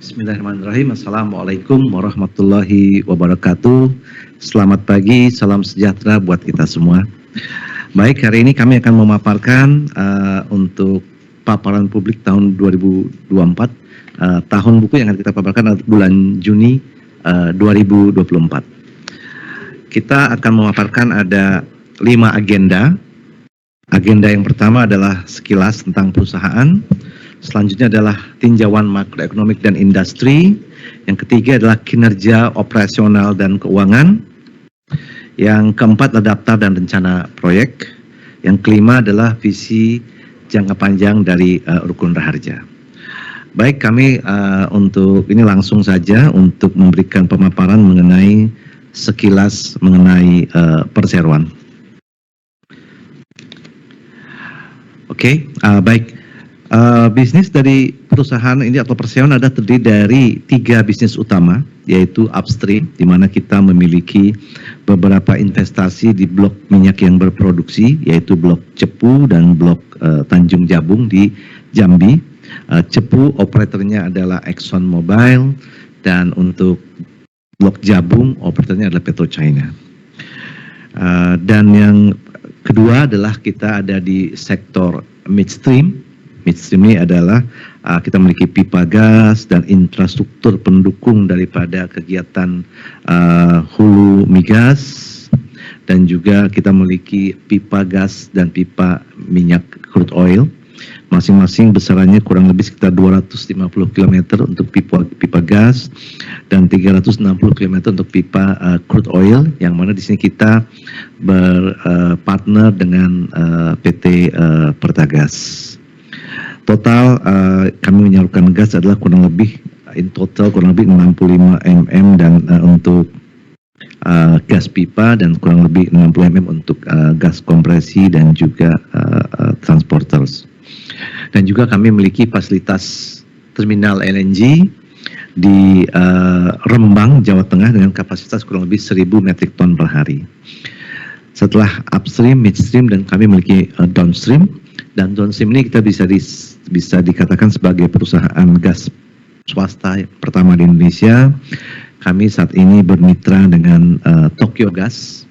Bismillahirrahmanirrahim. Assalamualaikum warahmatullahi wabarakatuh. Selamat pagi, salam sejahtera buat kita semua. Baik, hari ini kami akan memaparkan untuk paparan publik tahun 2024. Tahun buku yang akan kita paparkan adalah bulan Juni 2024. Kita akan memaparkan ada 5 agenda. Agenda yang pertama adalah sekilas tentang perusahaan. Selanjutnya adalah tinjauan makroekonomik dan industri. Yang ketiga adalah kinerja operasional dan keuangan. Yang keempat adalah daftar dan rencana proyek. Yang kelima adalah visi jangka panjang dari Rukun Raharja. Baik, kami untuk ini langsung saja untuk memberikan pemaparan mengenai sekilas mengenai perseroan. Oke, baik. Bisnis dari perusahaan ini atau perseroan ada terdiri dari 3 bisnis utama, yaitu upstream, di mana kita memiliki beberapa investasi di blok minyak yang berproduksi, yaitu blok Cepu dan blok Tanjung Jabung di Jambi. Cepu operatornya adalah Exxon Mobil, dan untuk blok Jabung operatornya adalah PetroChina. Dan yang kedua adalah kita ada di sektor midstream. Midstream ini adalah kita memiliki pipa gas dan infrastruktur pendukung daripada kegiatan hulu migas, dan juga kita memiliki pipa gas dan pipa minyak crude oil. Masing-masing besarannya kurang lebih sekitar 250 km untuk pipa gas dan 360 km untuk pipa crude oil, yang mana di sini kita berpartner dengan PT Pertagas. Total kami menyalurkan gas adalah kurang lebih 65 mm dan untuk gas pipa, dan kurang lebih 60 mm untuk gas kompresi dan juga transporters. Dan juga kami memiliki fasilitas terminal LNG di Rembang, Jawa Tengah dengan kapasitas kurang lebih 1000 metrik ton per hari. Setelah upstream, midstream, dan kami memiliki downstream. Dan downstream ini kita bisa dikatakan sebagai perusahaan gas swasta pertama di Indonesia. Kami saat ini bermitra dengan Tokyo Gas,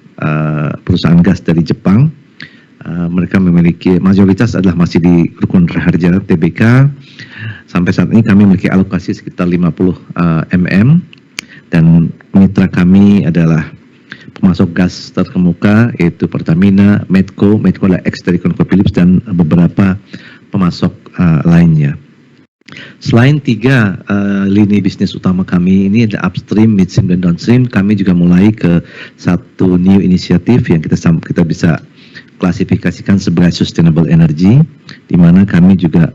perusahaan gas dari Jepang. Mereka memiliki mayoritas adalah masih di Rukun Raharja Tbk. Sampai saat ini kami memiliki alokasi sekitar 50 mm, dan mitra kami adalah pemasok gas terkemuka yaitu Pertamina, Medco adalah ex dari ConocoPhillips, dan beberapa pemasok lainnya. Selain 3 lini bisnis utama kami ini ada upstream, midstream, dan downstream, kami juga mulai ke satu new inisiatif yang kita bisa klasifikasikan sebagai sustainable energy, di mana kami juga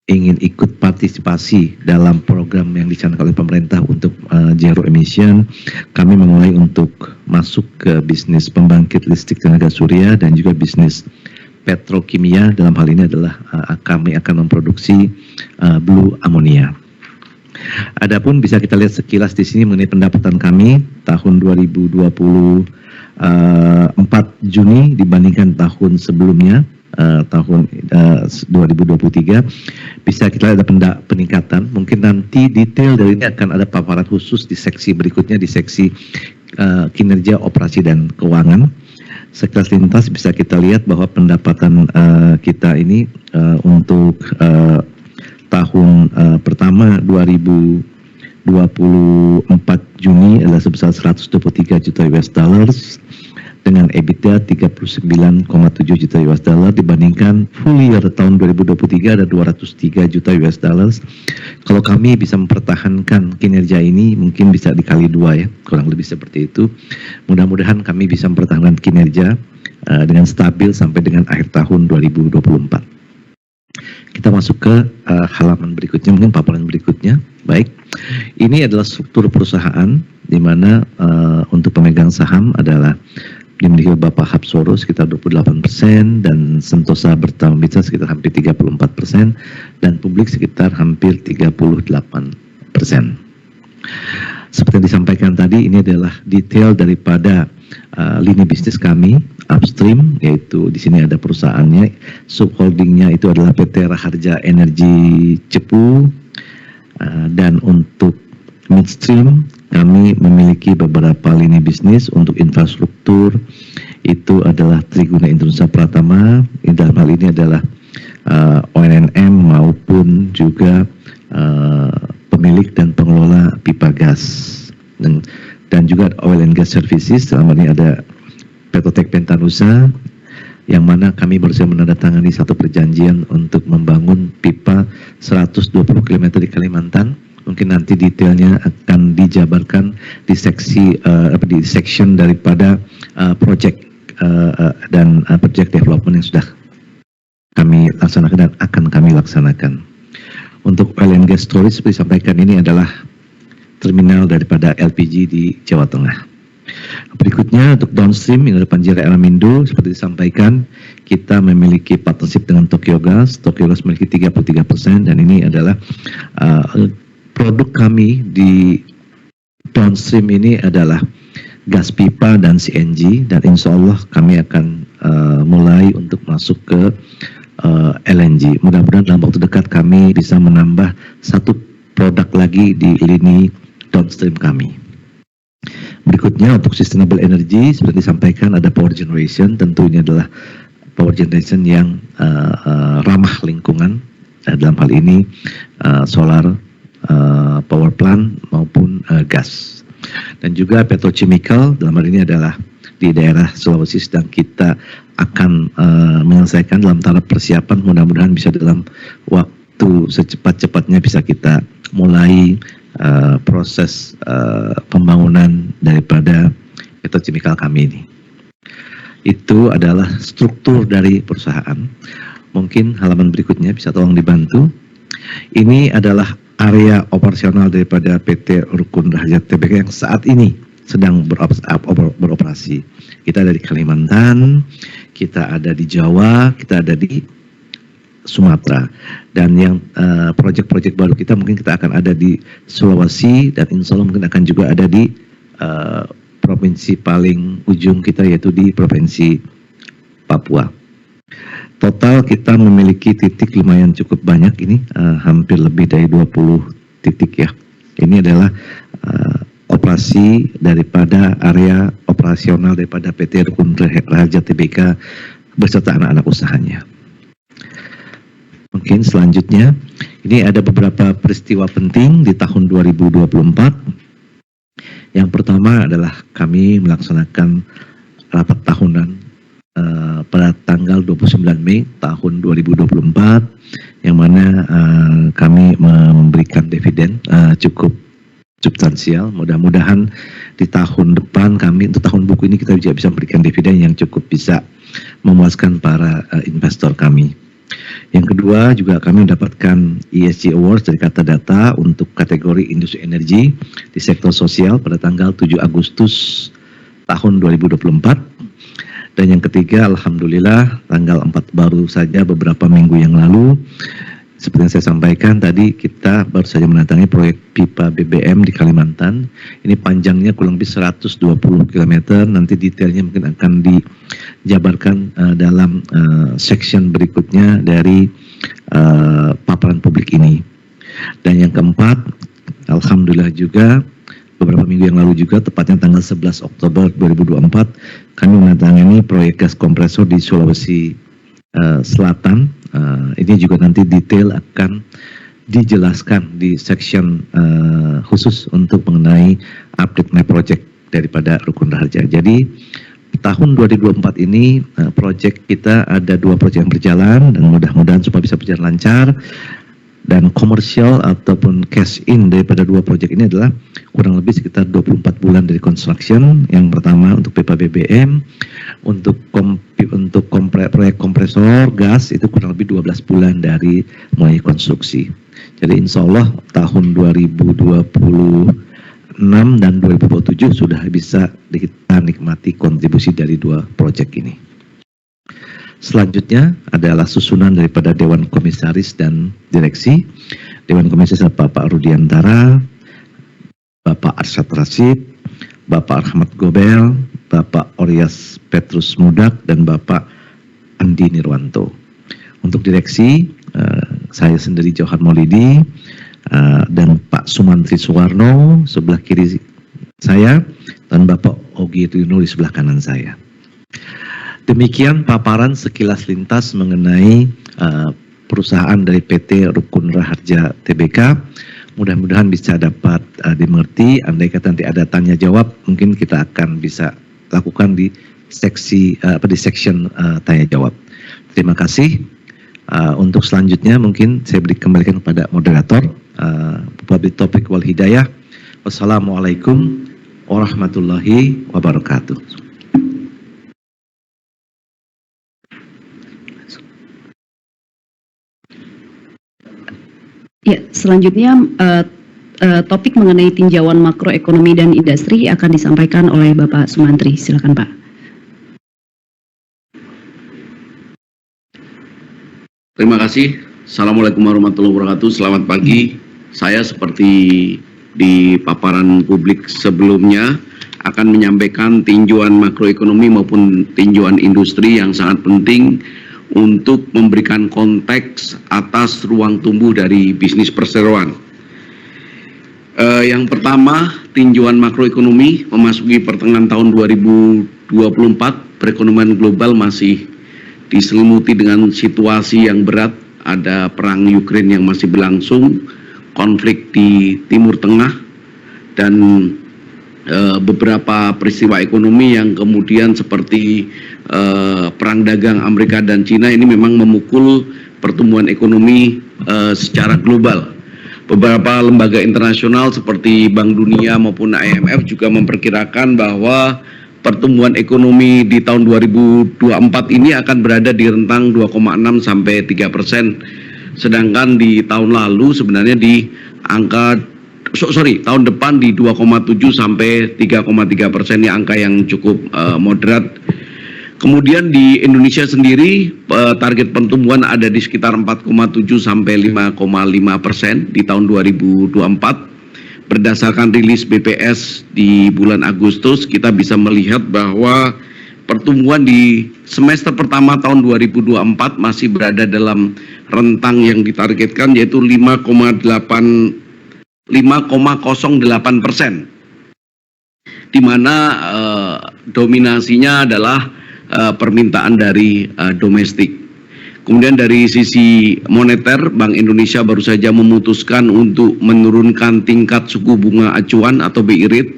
ingin ikut partisipasi dalam program yang dicanangkan oleh pemerintah untuk zero emission. Kami memulai untuk masuk ke bisnis pembangkit listrik tenaga surya dan juga bisnis petrokimia. Dalam hal ini adalah kami akan memproduksi blue ammonia. Adapun bisa kita lihat sekilas di sini mengenai pendapatan kami tahun 2024 Juni dibandingkan tahun sebelumnya, tahun 2023, bisa kita lihat ada peningkatan. Mungkin nanti detail dari ini akan ada paparan khusus di seksi berikutnya, di seksi kinerja operasi dan keuangan. Sekilas lintas bisa kita lihat bahwa pendapatan kita ini untuk tahun pertama 2024 Juni adalah sebesar 123 juta US dollars dengan EBITDA 39,7 juta US dollar, dibandingkan full year tahun 2023 ada 203 juta US dollars. Kalau kami bisa mempertahankan kinerja ini mungkin bisa dikali 2 ya, kurang lebih seperti itu. Mudah-mudahan kami bisa mempertahankan kinerja dengan stabil sampai dengan akhir tahun 2024. Kita masuk ke halaman berikutnya, mungkin paparan berikutnya. Baik, ini adalah struktur perusahaan di mana untuk pemegang saham adalah dimiliki Bapak Hapsoro sekitar 28%, dan Sentosa Bertama Mitra sekitar hampir 34%, dan publik sekitar hampir 38%. Seperti yang disampaikan tadi, ini adalah detail daripada lini bisnis kami upstream, yaitu di sini ada perusahaannya, subholdingnya itu adalah PT Raharja Energi Cepu, Dan untuk midstream, kami memiliki beberapa lini bisnis. Untuk infrastruktur, itu adalah Triguna Indonesia Pratama. Dalam hal ini adalah ONNM maupun juga pemilik dan pengelola pipa gas. Dan juga oil and gas services, selama ini ada Petrotek Pentanusa, yang mana kami baru saja menandatangani satu perjanjian untuk membangun pipa 120 km di Kalimantan. Mungkin nanti detailnya akan dijabarkan di di section daripada project dan project development yang sudah kami laksanakan dan akan kami laksanakan. Untuk oil and gas storage, seperti disampaikan, ini adalah terminal daripada LPG di Jawa Tengah. Berikutnya untuk downstream, ini ada Panjira Elamindo. Seperti disampaikan, kita memiliki partnership dengan Tokyo Gas. Tokyo Gas memiliki 33%, dan ini adalah produk kami di downstream ini adalah gas pipa dan CNG, dan insya Allah kami akan mulai untuk masuk ke LNG. Mudah-mudahan dalam waktu dekat kami bisa menambah satu produk lagi di lini downstream kami. Berikutnya untuk sustainable energy, seperti disampaikan ada power generation. Tentunya adalah power generation yang ramah lingkungan. Dalam hal ini solar power plant maupun gas. Dan juga petrochemical, dalam hal ini adalah di daerah Sulawesi, sedang kita akan menyelesaikan dalam tahap persiapan. Mudah-mudahan bisa dalam waktu secepat-cepatnya bisa kita mulai proses pembangunan daripada petrochemical kami ini. Itu adalah struktur dari perusahaan. Mungkin halaman berikutnya bisa tolong dibantu. Ini adalah area operasional daripada PT Rukun Raharja Tbk yang saat ini sedang beroperasi. Kita ada di Kalimantan, kita ada di Jawa, kita ada di Sumatera, dan yang proyek-proyek baru kita mungkin kita akan ada di Sulawesi, dan insya Allah mungkin akan juga ada di provinsi paling ujung kita, yaitu di Provinsi Papua. Total kita memiliki titik lumayan cukup banyak ini, hampir lebih dari 20 titik ya. Ini adalah operasi daripada area operasional daripada PT Rukun Raharja Tbk beserta anak-anak usahanya. Mungkin selanjutnya, ini ada beberapa peristiwa penting di tahun 2024. Yang pertama adalah kami melaksanakan rapat tahunan pada tanggal 29 Mei tahun 2024, yang mana kami memberikan dividen cukup substansial. Mudah-mudahan di tahun depan kami, untuk tahun buku ini, kita juga bisa memberikan dividen yang cukup bisa memuaskan para investor kami. Yang kedua, juga kami mendapatkan ESG Awards dari Kata Data untuk kategori industri energi di sektor sosial pada tanggal 7 Agustus tahun 2024. Dan yang ketiga, alhamdulillah tanggal 4 baru saja beberapa minggu yang lalu, seperti yang saya sampaikan tadi, kita baru saja mendatangi proyek pipa BBM di Kalimantan. Ini panjangnya kurang lebih 120 km. Nanti detailnya mungkin akan dijabarkan dalam section berikutnya dari paparan publik ini. Dan yang keempat, alhamdulillah juga beberapa minggu yang lalu juga, tepatnya tanggal 11 Oktober 2024, kami menandatangani proyek gas kompresor di Sulawesi Selatan. Ini juga nanti detail akan dijelaskan di section khusus untuk mengenai update my project daripada Rukun Raharja. Jadi tahun 2024 ini project kita ada 2 project yang berjalan, dan mudah-mudahan supaya bisa berjalan lancar. Dan komersial ataupun cash in daripada 2 proyek ini adalah kurang lebih sekitar 24 bulan dari construction. Yang pertama untuk pipa BBM, untuk proyek kompresor gas itu kurang lebih 12 bulan dari mulai konstruksi. Jadi insya Allah tahun 2026 dan 2027 sudah bisa kita nikmati kontribusi dari 2 proyek ini. Selanjutnya adalah susunan daripada Dewan Komisaris dan Direksi. Dewan Komisaris adalah Bapak Rudiantara, Bapak Arsyad Rashid, Bapak Ahmad Gobel, Bapak Oryas Petrus Mudak, dan Bapak Andi Nirwanto. Untuk direksi, saya sendiri Johan Maulidi, dan Pak Bapak Sumantri Suwarno sebelah kiri saya dan Bapak Ogi Rino di sebelah kanan saya. Demikian paparan sekilas lintas mengenai perusahaan dari PT Rukun Raharja Tbk. Mudah-mudahan bisa dapat dimengerti. Andai kata nanti ada tanya jawab, mungkin kita akan bisa lakukan di section tanya jawab. Terima kasih. Untuk selanjutnya mungkin saya kembalikan kepada moderator. Public topik wal hidayah. Wassalamualaikum warahmatullahi wabarakatuh. Ya, selanjutnya topik mengenai tinjauan makroekonomi dan industri akan disampaikan oleh Bapak Sumantri. Silakan Pak. Terima kasih. Assalamualaikum warahmatullahi wabarakatuh. Selamat pagi. Saya seperti di paparan publik sebelumnya akan menyampaikan tinjauan makroekonomi maupun tinjauan industri yang sangat penting untuk memberikan konteks atas ruang tumbuh dari bisnis perseroan. Yang pertama, tinjauan makroekonomi memasuki pertengahan tahun 2024, perekonomian global masih diselimuti dengan situasi yang berat. Ada perang Ukraina yang masih berlangsung, konflik di Timur Tengah, dan beberapa peristiwa ekonomi yang kemudian seperti perang dagang Amerika dan Cina ini memang memukul pertumbuhan ekonomi secara global. Beberapa lembaga internasional seperti Bank Dunia maupun IMF juga memperkirakan bahwa pertumbuhan ekonomi di tahun 2024 ini akan berada di rentang 2,6 sampai 3%. Sedangkan di tahun lalu sebenarnya di angka tahun depan di 2,7 sampai 3,3%, ya, angka yang cukup moderat. Kemudian di Indonesia sendiri target pertumbuhan ada di sekitar 4,7 sampai 5,5% di tahun 2024. Berdasarkan rilis BPS di bulan Agustus, kita bisa melihat bahwa pertumbuhan di semester pertama tahun 2024 masih berada dalam rentang yang ditargetkan, yaitu 5,08%, di mana dominasinya adalah permintaan dari domestik. Kemudian dari sisi moneter, Bank Indonesia baru saja memutuskan untuk menurunkan tingkat suku bunga acuan atau BI rate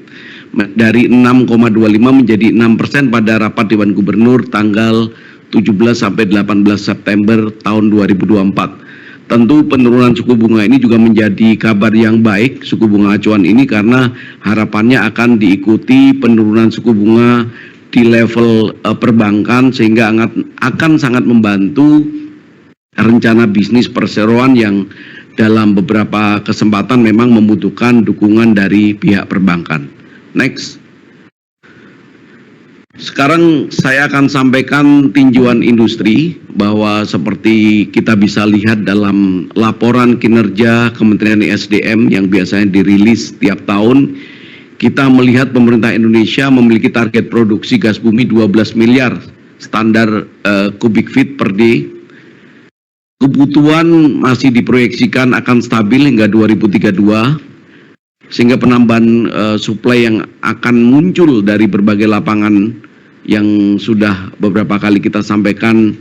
dari 6,25 menjadi 6% pada rapat Dewan Gubernur tanggal 17 sampai 18 September tahun 2024. Tentu penurunan suku bunga ini juga menjadi kabar yang baik, suku bunga acuan ini, karena harapannya akan diikuti penurunan suku bunga di level perbankan, sehingga akan sangat membantu rencana bisnis perseroan yang dalam beberapa kesempatan memang membutuhkan dukungan dari pihak perbankan. Next. Sekarang saya akan sampaikan tinjauan industri, bahwa seperti kita bisa lihat dalam laporan kinerja Kementerian SDM yang biasanya dirilis tiap tahun, kita melihat pemerintah Indonesia memiliki target produksi gas bumi 12 miliar standar kubik feet per day. Kebutuhan masih diproyeksikan akan stabil hingga 2032, sehingga penambahan suplai yang akan muncul dari berbagai lapangan yang sudah beberapa kali kita sampaikan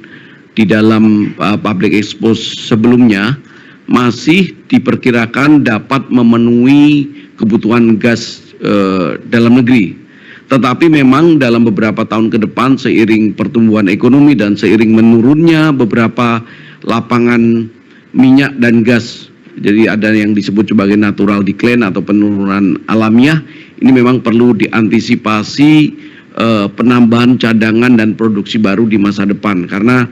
di dalam public expose sebelumnya masih diperkirakan dapat memenuhi kebutuhan gas dalam negeri. Tetapi memang dalam beberapa tahun ke depan, seiring pertumbuhan ekonomi dan seiring menurunnya beberapa lapangan minyak dan gas, jadi ada yang disebut sebagai natural decline atau penurunan alamiah, ini memang perlu diantisipasi penambahan cadangan dan produksi baru di masa depan. Karena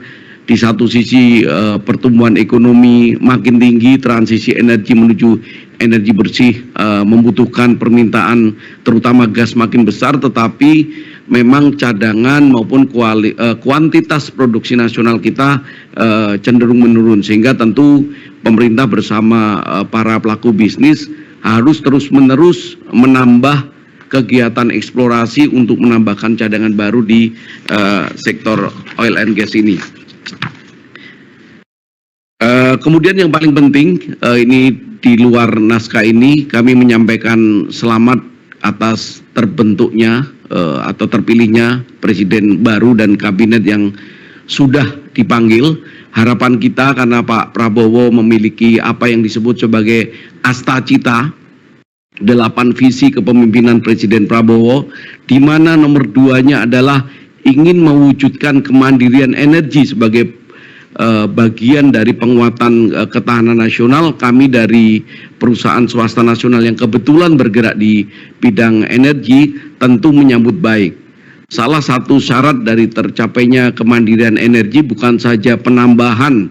di satu sisi pertumbuhan ekonomi makin tinggi, transisi energi menuju energi bersih membutuhkan permintaan terutama gas makin besar, tetapi memang cadangan maupun kuantitas produksi nasional kita cenderung menurun, sehingga tentu pemerintah bersama para pelaku bisnis harus terus-menerus menambah kegiatan eksplorasi untuk menambahkan cadangan baru di sektor oil and gas ini. Kemudian yang paling penting, ini di luar naskah ini kami menyampaikan selamat atas terbentuknya atau terpilihnya Presiden baru dan kabinet yang sudah dipanggil. Harapan kita karena Pak Prabowo memiliki apa yang disebut sebagai asta cita, 8 visi kepemimpinan Presiden Prabowo, di mana nomor 2-nya adalah ingin mewujudkan kemandirian energi sebagai bagian dari penguatan ketahanan nasional. Kami dari perusahaan swasta nasional yang kebetulan bergerak di bidang energi tentu menyambut baik. Salah satu syarat dari tercapainya kemandirian energi bukan saja penambahan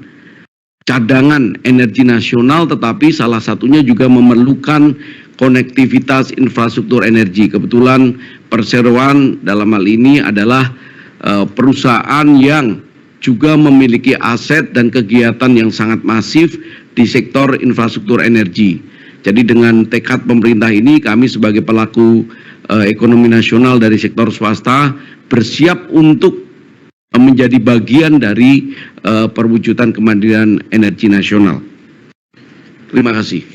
cadangan energi nasional, tetapi salah satunya juga memerlukan konektivitas infrastruktur energi. Kebetulan Perseroan dalam hal ini adalah perusahaan yang juga memiliki aset dan kegiatan yang sangat masif di sektor infrastruktur energi. Jadi dengan tekad pemerintah ini, kami sebagai pelaku ekonomi nasional dari sektor swasta bersiap untuk menjadi bagian dari perwujudan kemandirian energi nasional. Terima kasih.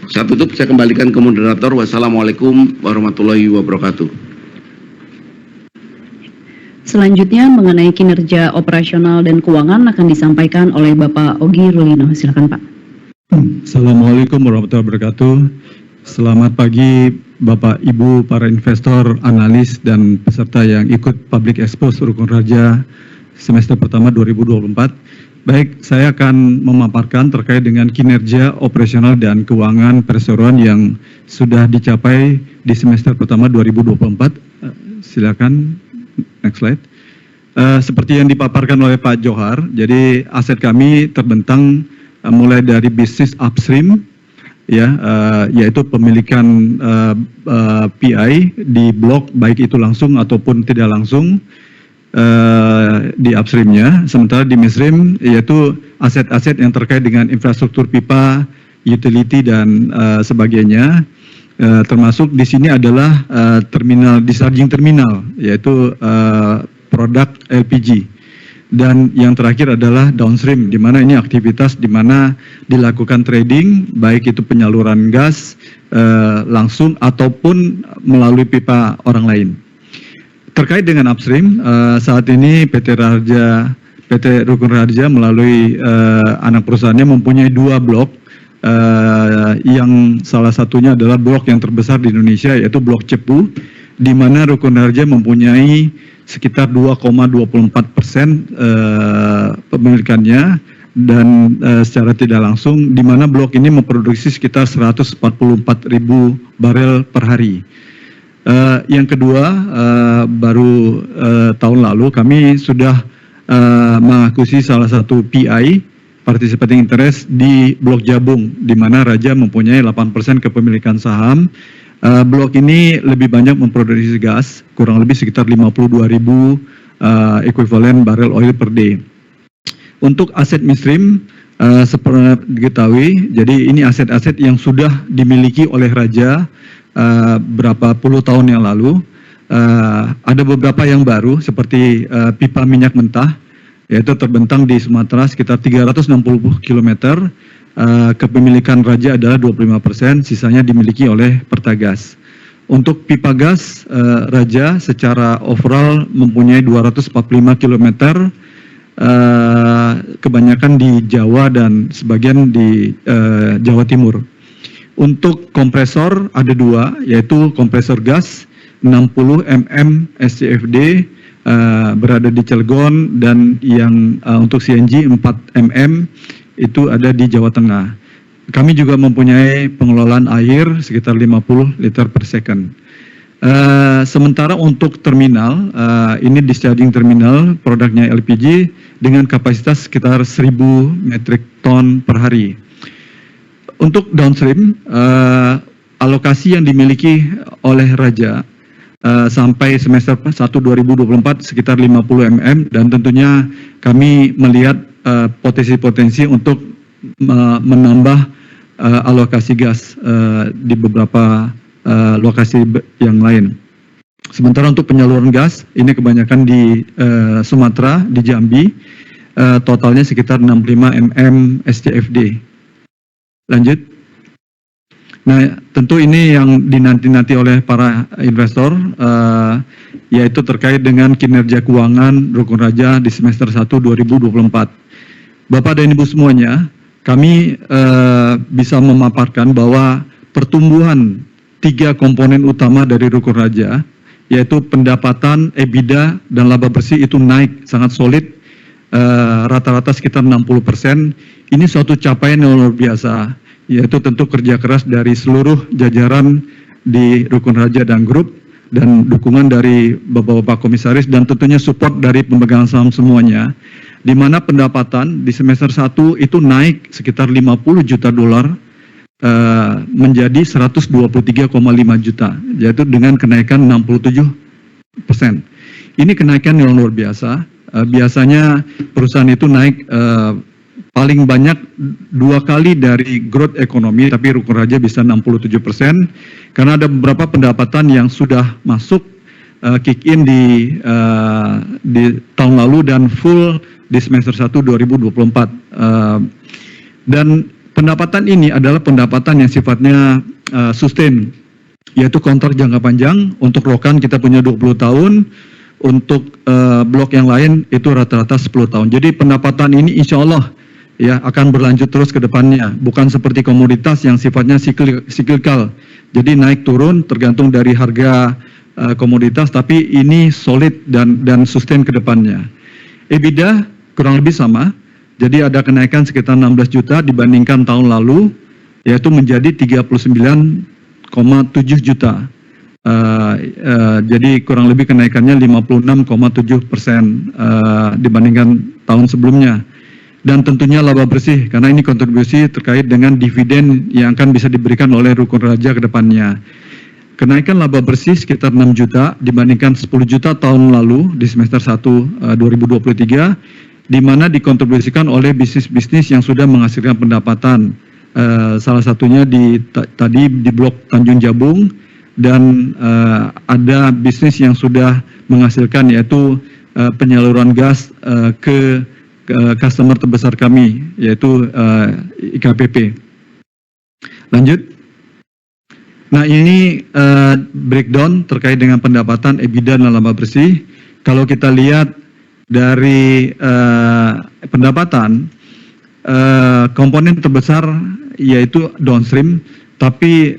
Saya tutup, saya kembalikan ke moderator. Wassalamualaikum warahmatullahi wabarakatuh. Selanjutnya mengenai kinerja operasional dan keuangan akan disampaikan oleh Bapak Ogi Rulino. Silakan Pak. Assalamualaikum warahmatullahi wabarakatuh. Selamat pagi Bapak Ibu para investor, analis dan peserta yang ikut Public Expo Rukun Raja semester pertama 2024. Baik, saya akan memaparkan terkait dengan kinerja operasional dan keuangan perseroan yang sudah dicapai di semester pertama 2024. Silakan. Next slide. Seperti yang dipaparkan oleh Pak Johar, jadi aset kami terbentang mulai dari bisnis upstream, ya, yaitu pemilikan PI di blok baik itu langsung ataupun tidak langsung di upstreamnya. Sementara di midstream yaitu aset-aset yang terkait dengan infrastruktur pipa, utility dan sebagainya. Termasuk di sini adalah terminal discharging terminal, yaitu produk LPG. Dan yang terakhir adalah downstream, di mana ini aktivitas di mana dilakukan trading, baik itu penyaluran gas langsung ataupun melalui pipa orang lain. Terkait dengan upstream, saat ini PT Rukun Raja melalui anak perusahaannya mempunyai 2 blok. Yang salah satunya adalah blok yang terbesar di Indonesia, yaitu blok Cepu, di mana Rukun Raja mempunyai sekitar 2,24% pemilikannya, dan secara tidak langsung di mana blok ini memproduksi sekitar 144.000 barel per hari. Yang kedua, baru tahun lalu kami sudah mengakuisisi salah satu PI, participating interest, di blok Jabung, di mana Raja mempunyai 8% kepemilikan saham. Blok ini lebih banyak memproduksi gas, kurang lebih sekitar 52.000 ekuivalen barel oil per day. Untuk aset midstream, seperti diketahui, jadi ini aset-aset yang sudah dimiliki oleh Raja berapa puluh tahun yang lalu. Ada beberapa yang baru, seperti pipa minyak mentah, yaitu terbentang di Sumatera sekitar 360 km. Kepemilikan Raja adalah 25%, sisanya dimiliki oleh Pertagas. Untuk pipa gas, Raja secara overall mempunyai 245 km, kebanyakan di Jawa dan sebagian di Jawa Timur. Untuk kompresor ada 2, yaitu kompresor gas 60 mm SCFD, berada di Cilegon, dan yang untuk CNG 4 mm itu ada di Jawa Tengah. Kami juga mempunyai pengelolaan air sekitar 50 liter per second. Sementara untuk terminal, ini discharging terminal, produknya LPG dengan kapasitas sekitar 1.000 metrik ton per hari. Untuk downstream, alokasi yang dimiliki oleh Raja sampai semester 1 2024 sekitar 50 mm, dan tentunya kami melihat potensi-potensi untuk menambah alokasi gas di beberapa lokasi yang lain. Sementara untuk penyaluran gas, ini kebanyakan di Sumatera, di Jambi, totalnya sekitar 65 mm SCFD. Lanjut. Nah, tentu ini yang dinanti-nanti oleh para investor, yaitu terkait dengan kinerja keuangan Rukun Raja di semester 1 2024. Bapak dan Ibu semuanya, kami bisa memaparkan bahwa pertumbuhan 3 komponen utama dari Rukun Raja, yaitu pendapatan, EBITDA, dan laba bersih itu naik sangat solid, rata-rata sekitar 60%. Ini suatu capaian yang luar biasa, yaitu tentu kerja keras dari seluruh jajaran di Rukun Raja dan Grup, dan dukungan dari Bapak-Bapak Komisaris, dan tentunya support dari pemegang saham semuanya, di mana pendapatan di semester 1 itu naik sekitar 50 juta dolar, menjadi 123,5 juta, yaitu dengan kenaikan 67%. Ini kenaikan yang luar biasa. Biasanya perusahaan itu naik paling banyak 2 kali dari growth ekonomi, tapi Rukun Raja bisa 67%, karena ada beberapa pendapatan yang sudah masuk kick in di tahun lalu dan full di semester 1 2024. Dan pendapatan ini adalah pendapatan yang sifatnya sustain, yaitu kontrak jangka panjang. Untuk Rokan kita punya 20 tahun, untuk blok yang lain itu rata-rata 10 tahun. Jadi pendapatan ini insya Allah ya akan berlanjut terus ke depannya, bukan seperti komoditas yang sifatnya siklikal. Jadi naik turun tergantung dari harga komoditas, tapi ini solid dan sustain ke depannya. EBITDA kurang lebih sama, jadi ada kenaikan sekitar 16 juta dibandingkan tahun lalu, yaitu menjadi 39,7 juta. Jadi kurang lebih kenaikannya 56,7% dibandingkan tahun sebelumnya. Dan tentunya laba bersih, karena ini kontribusi terkait dengan dividen yang akan bisa diberikan oleh Rukun Raja ke depannya. Kenaikan laba bersih sekitar 6 juta dibandingkan 10 juta tahun lalu di semester 1 2023, di mana dikontribusikan oleh bisnis-bisnis yang sudah menghasilkan pendapatan. Salah satunya tadi di blok Tanjung Jabung, dan ada bisnis yang sudah menghasilkan, yaitu penyaluran gas ke customer terbesar kami, yaitu IKPP. Lanjut. Nah, ini breakdown terkait dengan pendapatan, EBITDA, dan laba bersih. Kalau kita lihat dari pendapatan, komponen terbesar yaitu downstream, tapi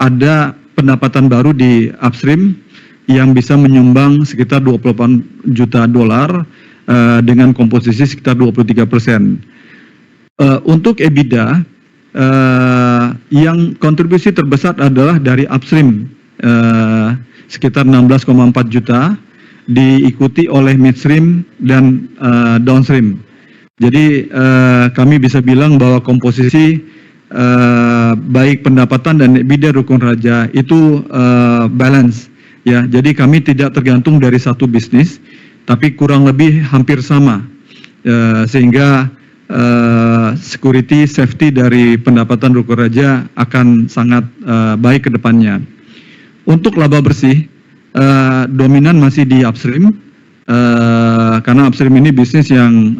ada pendapatan baru di upstream yang bisa menyumbang sekitar 28 juta dolar dengan komposisi sekitar 23%. Untuk EBITDA, yang kontribusi terbesar adalah dari upstream, sekitar 16,4 juta, diikuti oleh midstream dan downstream. Jadi kami bisa bilang bahwa komposisi baik pendapatan dan EBITDA Rukun Raja itu balance, ya. Jadi kami tidak tergantung dari satu bisnis, tapi kurang lebih hampir sama, sehingga security safety dari pendapatan Rukun Raja akan sangat baik ke depannya. Untuk laba bersih, dominan masih di upstream, karena upstream ini bisnis yang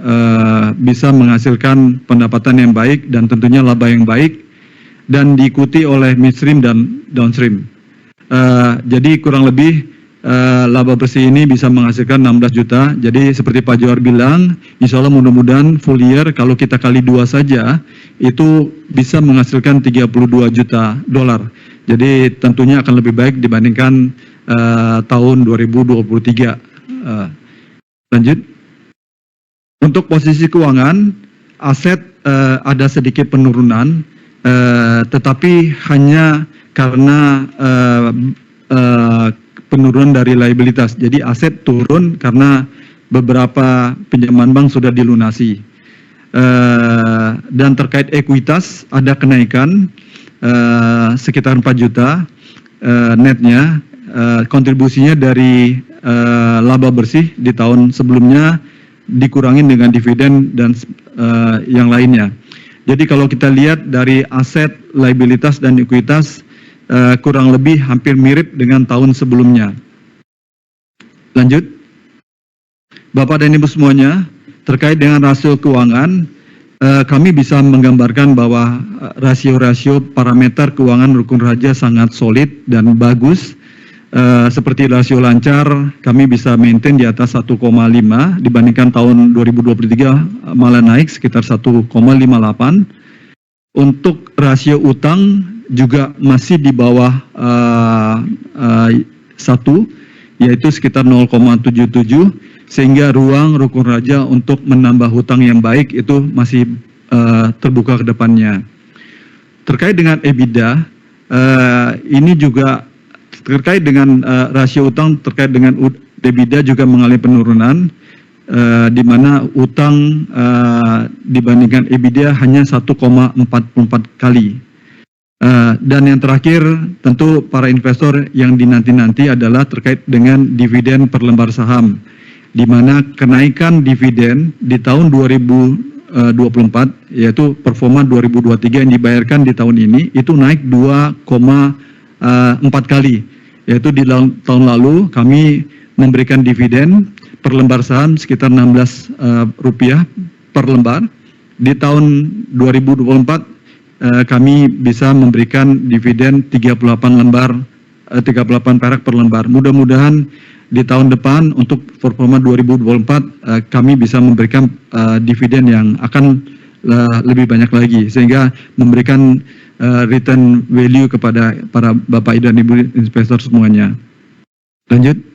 bisa menghasilkan pendapatan yang baik dan tentunya laba yang baik, dan diikuti oleh midstream dan downstream. Jadi kurang lebih laba bersih ini bisa menghasilkan 16 juta. Jadi seperti Pak Johar bilang, insya Allah mudah-mudahan full year kalau kita kali 2 saja itu bisa menghasilkan 32 juta dolar. Jadi tentunya akan lebih baik dibandingkan tahun 2023. Lanjut. Untuk posisi keuangan, aset ada sedikit penurunan, tetapi hanya karena penurunan dari liabilitas. Jadi aset turun karena beberapa pinjaman bank sudah dilunasi. Dan terkait ekuitas ada kenaikan sekitar 4 juta netnya. Kontribusinya dari laba bersih di tahun sebelumnya dikurangin dengan dividen dan yang lainnya. Jadi kalau kita lihat dari aset, liabilitas, dan ekuitas kurang lebih hampir mirip dengan tahun sebelumnya. Lanjut. Bapak dan Ibu semuanya, terkait dengan rasio keuangan, kami bisa menggambarkan bahwa rasio-rasio parameter keuangan Rukun Raja sangat solid dan bagus. Seperti rasio lancar, kami bisa maintain di atas 1,5 dibandingkan tahun 2023 malah naik sekitar 1,58. Untuk rasio utang juga masih di bawah 1, yaitu sekitar 0,77, sehingga ruang Rukun Raja untuk menambah hutang yang baik itu masih terbuka ke depannya. Terkait dengan EBITDA, ini juga terkait dengan rasio utang terkait dengan EBITDA juga mengalami penurunan, di mana utang dibandingkan EBITDA hanya 1,44 kali. Dan yang terakhir, tentu para investor yang dinanti-nanti adalah terkait dengan dividen per lembar saham, di mana kenaikan dividen di tahun 2024, yaitu performa 2023 yang dibayarkan di tahun ini, itu naik 2,4 kali, yaitu di tahun lalu kami memberikan dividen per lembar saham sekitar Rp16 per lembar. Di tahun 2024 kami bisa memberikan dividen 38 perak per lembar. Mudah-mudahan di tahun depan untuk performa 2024 kami bisa memberikan dividen yang akan lebih banyak lagi, sehingga memberikan return value kepada para Bapak dan Ibu investor semuanya. Lanjut.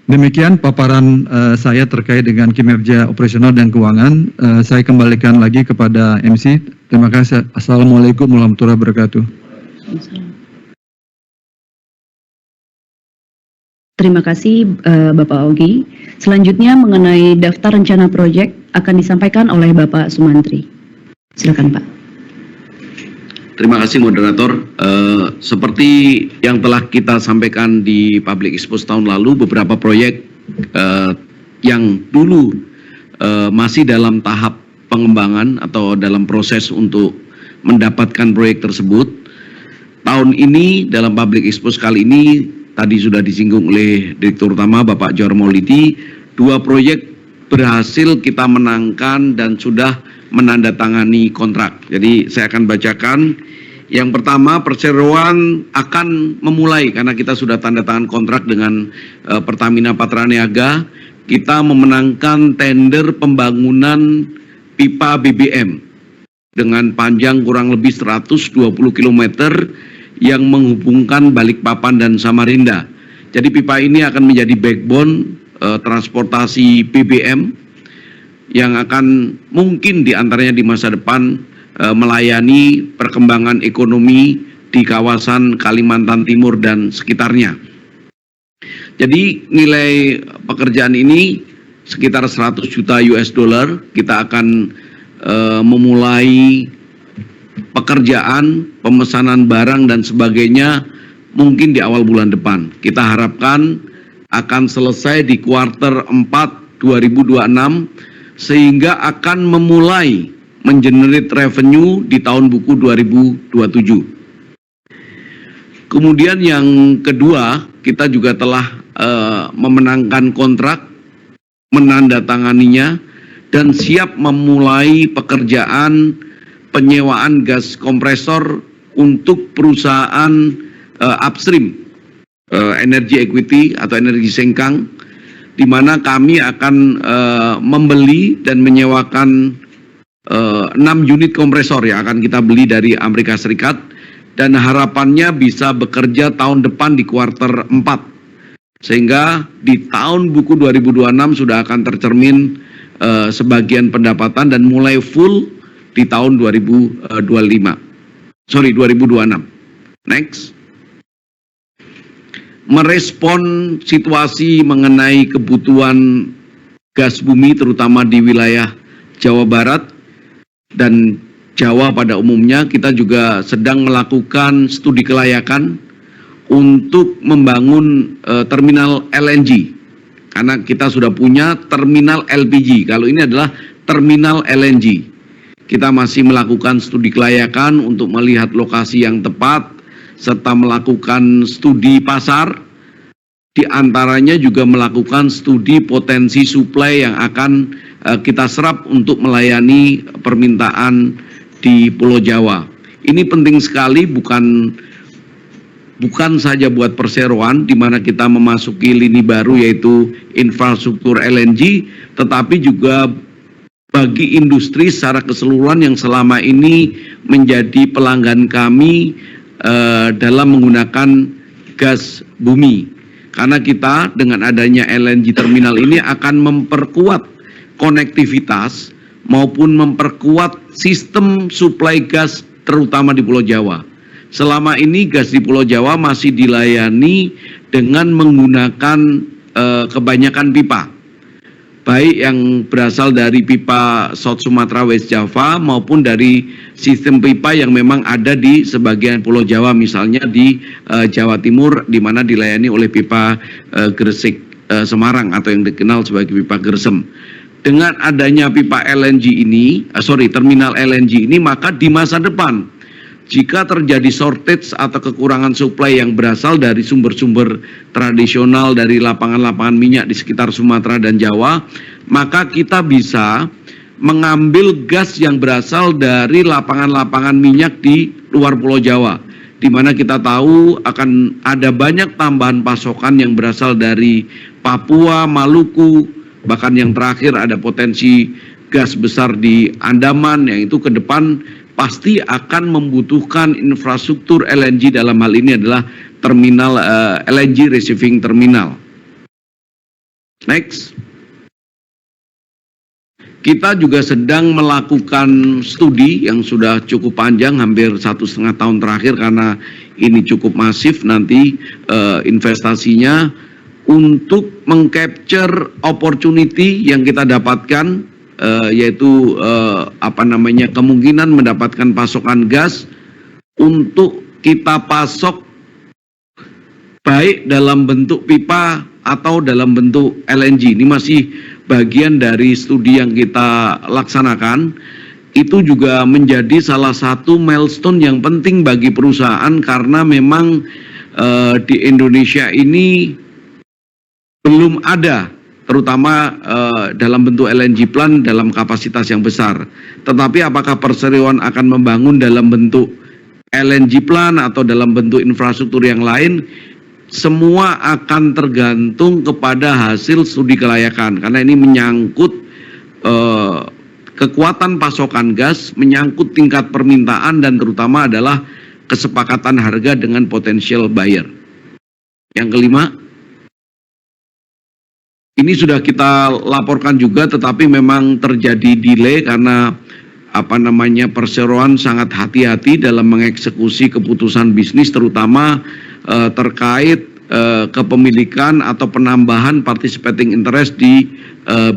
Demikian paparan saya terkait dengan kinerja operasional dan keuangan. Saya kembalikan lagi kepada MC. Terima kasih. Assalamualaikum warahmatullahi wabarakatuh. Terima kasih Bapak Ogi. Selanjutnya mengenai daftar rencana proyek akan disampaikan oleh Bapak Sumantri. Silakan Pak. Terima kasih moderator. Seperti yang telah kita sampaikan di Public Expose tahun lalu, beberapa proyek yang dulu masih dalam tahap pengembangan atau dalam proses untuk mendapatkan proyek tersebut, tahun ini dalam Public Expose kali ini tadi sudah disinggung oleh Direktur Utama Bapak Johar Maulidi, 2 proyek berhasil kita menangkan dan sudah menandatangani kontrak. Jadi saya akan bacakan. Yang pertama, perseroan akan memulai karena kita sudah tanda tangan kontrak dengan Pertamina Patra Niaga. Kita memenangkan tender pembangunan pipa BBM dengan panjang kurang lebih 120 km yang menghubungkan Balikpapan dan Samarinda. Jadi pipa ini akan menjadi backbone transportasi BBM yang akan mungkin diantaranya di masa depan melayani perkembangan ekonomi di kawasan Kalimantan Timur dan sekitarnya. Jadi nilai pekerjaan ini sekitar 100 juta US dollar. Kita akan memulai pekerjaan, pemesanan barang dan sebagainya mungkin di awal bulan depan. Kita harapkan akan selesai di kuartal 4 2026 sehingga akan memulai mengenerate revenue di tahun buku 2027. Kemudian yang kedua, kita juga telah memenangkan kontrak, menandatanganinya, dan siap memulai pekerjaan penyewaan gas kompresor untuk perusahaan upstream energi equity atau energi sengkang, di mana kami akan membeli dan menyewakan 6 unit kompresor yang akan kita beli dari Amerika Serikat, dan harapannya bisa bekerja tahun depan di kuartal 4, sehingga di tahun buku 2026 sudah akan tercermin sebagian pendapatan dan mulai full di tahun 2026. Next. Merespon situasi mengenai kebutuhan gas bumi terutama di wilayah Jawa Barat dan Jawa pada umumnya, kita juga sedang melakukan studi kelayakan untuk membangun terminal LNG. Karena kita sudah punya terminal LPG, kalau ini adalah terminal LNG. Kita masih melakukan studi kelayakan untuk melihat lokasi yang tepat, serta melakukan studi pasar Di antaranya juga melakukan studi potensi suplai yang akan kita serap untuk melayani permintaan di Pulau Jawa. Ini penting sekali, bukan saja buat perseroan di mana kita memasuki lini baru yaitu infrastruktur LNG, tetapi juga bagi industri secara keseluruhan yang selama ini menjadi pelanggan kami dalam menggunakan gas bumi. Karena kita dengan adanya LNG terminal ini akan memperkuat konektivitas maupun memperkuat sistem suplai gas terutama di Pulau Jawa. Selama ini gas di Pulau Jawa masih dilayani dengan menggunakan kebanyakan pipa, baik yang berasal dari pipa South Sumatra West Java maupun dari sistem pipa yang memang ada di sebagian Pulau Jawa, misalnya di Jawa Timur, di mana dilayani oleh pipa Gresik Semarang atau yang dikenal sebagai pipa Gresem. Dengan adanya pipa LNG ini, terminal LNG ini, maka di masa depan jika terjadi shortage atau kekurangan suplai yang berasal dari sumber-sumber tradisional dari lapangan-lapangan minyak di sekitar Sumatera dan Jawa, maka kita bisa mengambil gas yang berasal dari lapangan-lapangan minyak di luar Pulau Jawa, di mana kita tahu akan ada banyak tambahan pasokan yang berasal dari Papua, Maluku, bahkan yang terakhir ada potensi gas besar di Andaman, yang itu ke depan pasti akan membutuhkan infrastruktur LNG. Dalam hal ini adalah terminal LNG receiving terminal. Next. Kita juga sedang melakukan studi yang sudah cukup panjang, hampir 1,5 tahun terakhir, karena ini cukup masif nanti investasinya untuk mengcapture opportunity yang kita dapatkan, yaitu kemungkinan mendapatkan pasokan gas untuk kita pasok baik dalam bentuk pipa atau dalam bentuk LNG. Ini masih bagian dari studi yang kita laksanakan. Itu juga menjadi salah satu milestone yang penting bagi perusahaan, karena memang di Indonesia ini belum ada, terutama dalam bentuk LNG plant dalam kapasitas yang besar. Tetapi apakah perseroan akan membangun dalam bentuk LNG plant atau dalam bentuk infrastruktur yang lain, semua akan tergantung kepada hasil studi kelayakan, karena ini menyangkut kekuatan pasokan gas, menyangkut tingkat permintaan, dan terutama adalah kesepakatan harga dengan potensial buyer. Yang kelima, ini sudah kita laporkan juga, tetapi memang terjadi delay karena perseroan sangat hati-hati dalam mengeksekusi keputusan bisnis, terutama terkait kepemilikan atau penambahan participating interest di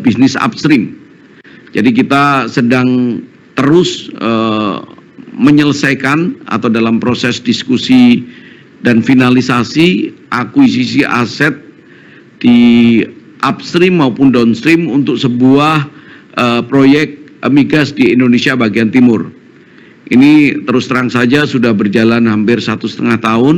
bisnis upstream. Jadi kita sedang terus menyelesaikan atau dalam proses diskusi dan finalisasi akuisisi aset di upstream maupun downstream untuk sebuah proyek migas di Indonesia bagian timur. Ini terus terang saja sudah berjalan hampir 1,5 tahun,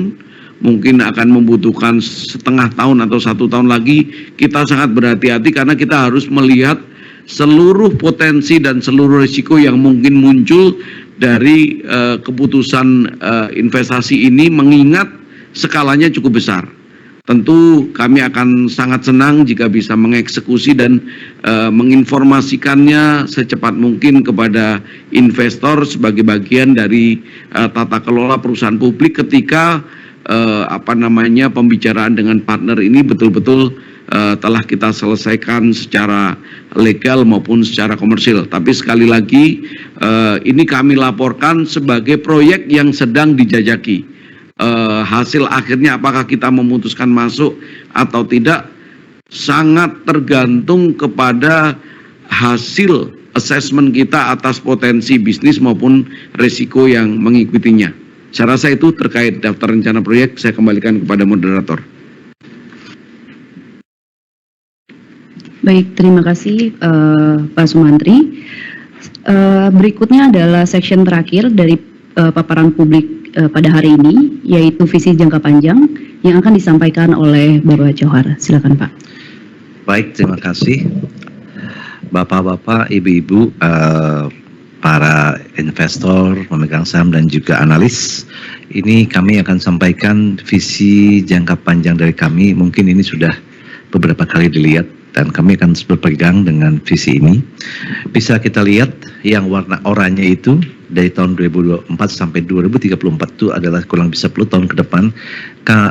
mungkin akan membutuhkan setengah tahun atau 1 tahun lagi. Kita sangat berhati-hati karena kita harus melihat seluruh potensi dan seluruh risiko yang mungkin muncul dari keputusan investasi ini, mengingat skalanya cukup besar. Tentu kami akan sangat senang jika bisa mengeksekusi dan menginformasikannya secepat mungkin kepada investor sebagai bagian dari tata kelola perusahaan publik ketika pembicaraan dengan partner ini betul-betul telah kita selesaikan secara legal maupun secara komersil. Tapi sekali lagi ini kami laporkan sebagai proyek yang sedang dijajaki. Hasil akhirnya apakah kita memutuskan masuk atau tidak sangat tergantung kepada hasil assessment kita atas potensi bisnis maupun risiko yang mengikutinya. Saya rasa itu terkait daftar rencana proyek. Saya kembalikan kepada moderator. Baik, terima kasih Pak Sumantri. Berikutnya adalah section terakhir dari paparan publik pada hari ini, yaitu visi jangka panjang yang akan disampaikan oleh Bapak Johar. Silakan Pak. Baik, terima kasih. Bapak-bapak, ibu-ibu, para investor, pemegang saham dan juga analis, ini kami akan sampaikan visi jangka panjang dari kami. Mungkin ini sudah beberapa kali dilihat dan kami akan berpegang dengan visi ini. Bisa kita lihat yang warna oranye itu dari tahun 2024 sampai 2034 itu adalah kurang bisa 10 tahun ke depan.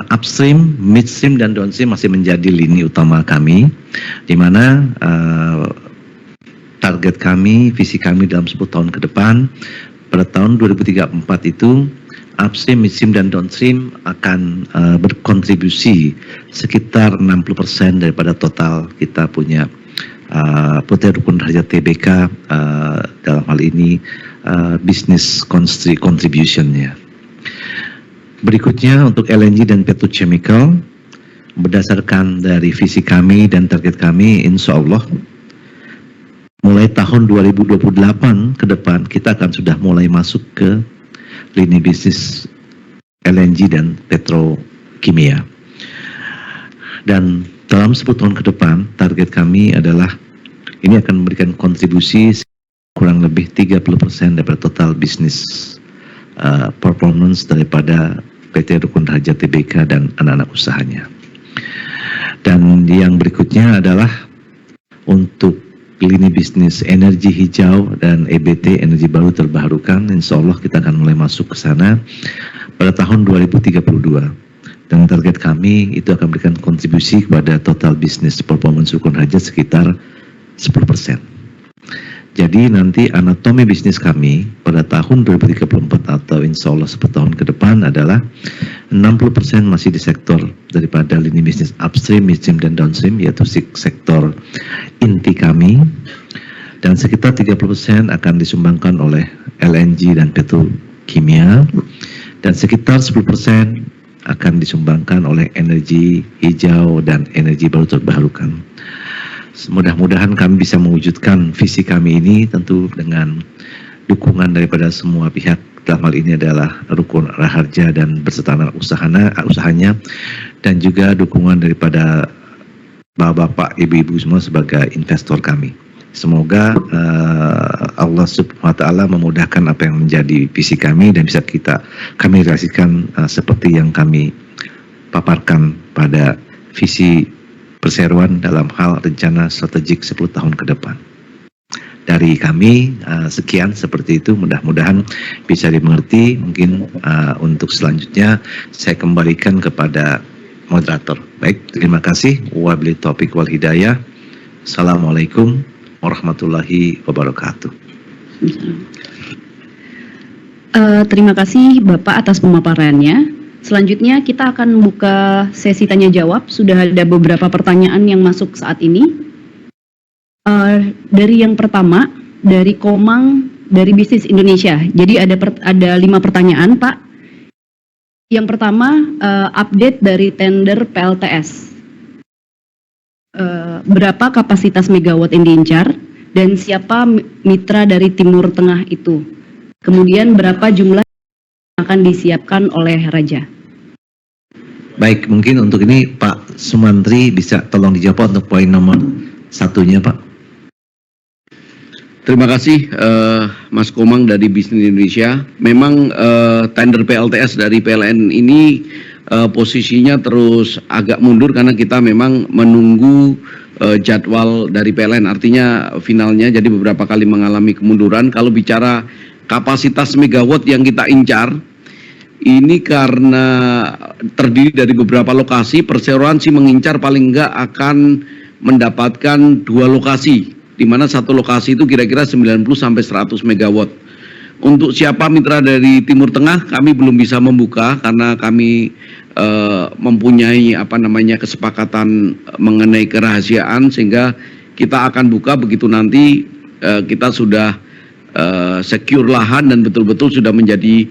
Upstream, midstream dan downstream masih menjadi lini utama kami, di mana target kami, visi kami dalam 10 tahun ke depan, pada tahun 2034 itu upstream, midstream dan downstream akan berkontribusi sekitar 60% daripada total kita punya PT Rukun Raharja Tbk, dalam hal ini business contribution-nya. Berikutnya untuk LNG dan petrochemical, berdasarkan dari visi kami dan target kami, insya Allah mulai tahun 2028 ke depan kita akan sudah mulai masuk ke lini bisnis LNG dan petrokimia. Dan dalam 10 tahun ke depan target kami adalah ini akan memberikan kontribusi kurang lebih 30% daripada total bisnis performance daripada PT Rukun Raharja Tbk dan anak-anak usahanya. Dan yang berikutnya adalah untuk lini bisnis energi hijau dan EBT, energi baru terbarukan, insya Allah kita akan mulai masuk ke sana pada tahun 2032. Dan target kami itu akan memberikan kontribusi kepada total bisnis performance Rukun Raharja sekitar 10%. Jadi nanti anatomi bisnis kami pada tahun 2034 atau insya Allah 10 tahun ke depan adalah 60% masih di sektor daripada lini bisnis upstream, midstream dan downstream, yaitu sektor inti kami, dan sekitar 30% akan disumbangkan oleh LNG dan petrokimia, dan sekitar 10% akan disumbangkan oleh energi hijau dan energi baru terbarukan. Mudah-mudahan kami bisa mewujudkan visi kami ini tentu dengan dukungan daripada semua pihak. Dalam hal ini adalah Rukun Raharja dan beserta anak usahanya, dan juga dukungan daripada bapak-bapak, ibu-ibu semua sebagai investor kami. Semoga Allah Subhanahu wa Ta'ala memudahkan apa yang menjadi visi kami dan bisa kami realisasikan seperti yang kami paparkan pada visi perseroan dalam hal rencana strategik 10 tahun ke depan. Dari kami sekian seperti itu, mudah-mudahan bisa dimengerti. Mungkin untuk selanjutnya saya kembalikan kepada moderator. Baik, terima kasih. Wabillahi taufiq wal hidayah. Assalamualaikum warahmatullahi wabarakatuh. Terima kasih Bapak atas pemaparannya. Selanjutnya kita akan buka sesi tanya jawab. Sudah ada beberapa pertanyaan yang masuk saat ini. Dari yang pertama, dari Komang dari Bisnis Indonesia. Jadi ada 5 pertanyaan, Pak. Yang pertama, update dari tender PLTS. Berapa kapasitas megawatt yang diincar dan siapa mitra dari Timur Tengah itu? Kemudian berapa jumlah akan disiapkan oleh Raja? Baik, mungkin untuk ini Pak Sumantri bisa tolong dijawab untuk poin nomor 1-nya, Pak. Terima kasih Mas Komang dari Bisnis Indonesia. Memang tender PLTS dari PLN ini posisinya terus agak mundur karena kita memang menunggu jadwal dari PLN, artinya finalnya, jadi beberapa kali mengalami kemunduran. Kalau bicara kapasitas megawatt yang kita incar, ini karena terdiri dari beberapa lokasi, perseroan sih mengincar paling enggak akan mendapatkan 2 lokasi, di mana satu lokasi itu kira-kira 90 sampai 100 megawatt. Untuk siapa mitra dari Timur Tengah kami belum bisa membuka karena kami mempunyai kesepakatan mengenai kerahasiaan, sehingga kita akan buka begitu nanti kita sudah secure lahan dan betul-betul sudah menjadi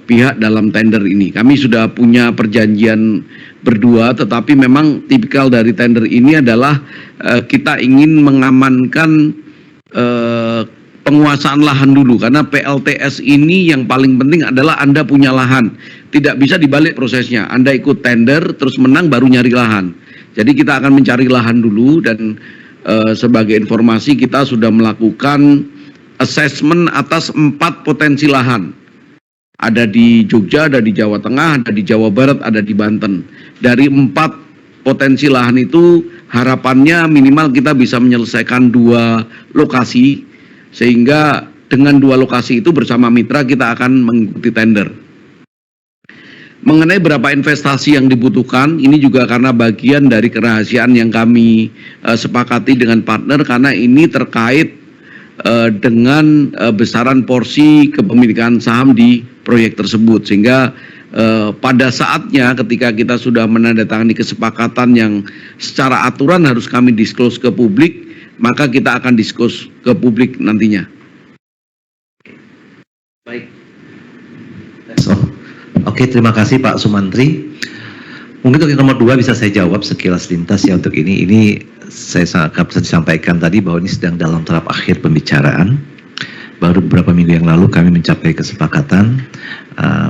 pihak dalam tender ini. Kami sudah punya perjanjian berdua, tetapi memang tipikal dari tender ini adalah kita ingin mengamankan penguasaan lahan dulu, karena PLTS ini yang paling penting adalah Anda punya lahan. Tidak bisa dibalik prosesnya. Anda ikut tender terus menang baru nyari lahan. Jadi kita akan mencari lahan dulu, dan sebagai informasi kita sudah melakukan assessment atas 4 potensi lahan. Ada di Jogja, ada di Jawa Tengah, ada di Jawa Barat, ada di Banten. Dari 4 potensi lahan itu harapannya minimal kita bisa menyelesaikan 2 lokasi, sehingga dengan 2 lokasi itu bersama mitra kita akan mengikuti tender. Mengenai berapa investasi yang dibutuhkan, ini juga karena bagian dari kerahasiaan yang kami sepakati dengan partner, karena ini terkait dengan besaran porsi kepemilikan saham di proyek tersebut, sehingga pada saatnya ketika kita sudah menandatangani kesepakatan yang secara aturan harus kami disclose ke publik, maka kita akan disclose ke publik nantinya. Baik. Oke, terima kasih Pak Sumantri. Mungkin untuk yang nomor 2 bisa saya jawab sekilas lintas ya untuk ini. Ini saya sangat disampaikan tadi bahwa ini sedang dalam tahap akhir pembicaraan. Baru beberapa minggu yang lalu kami mencapai kesepakatan.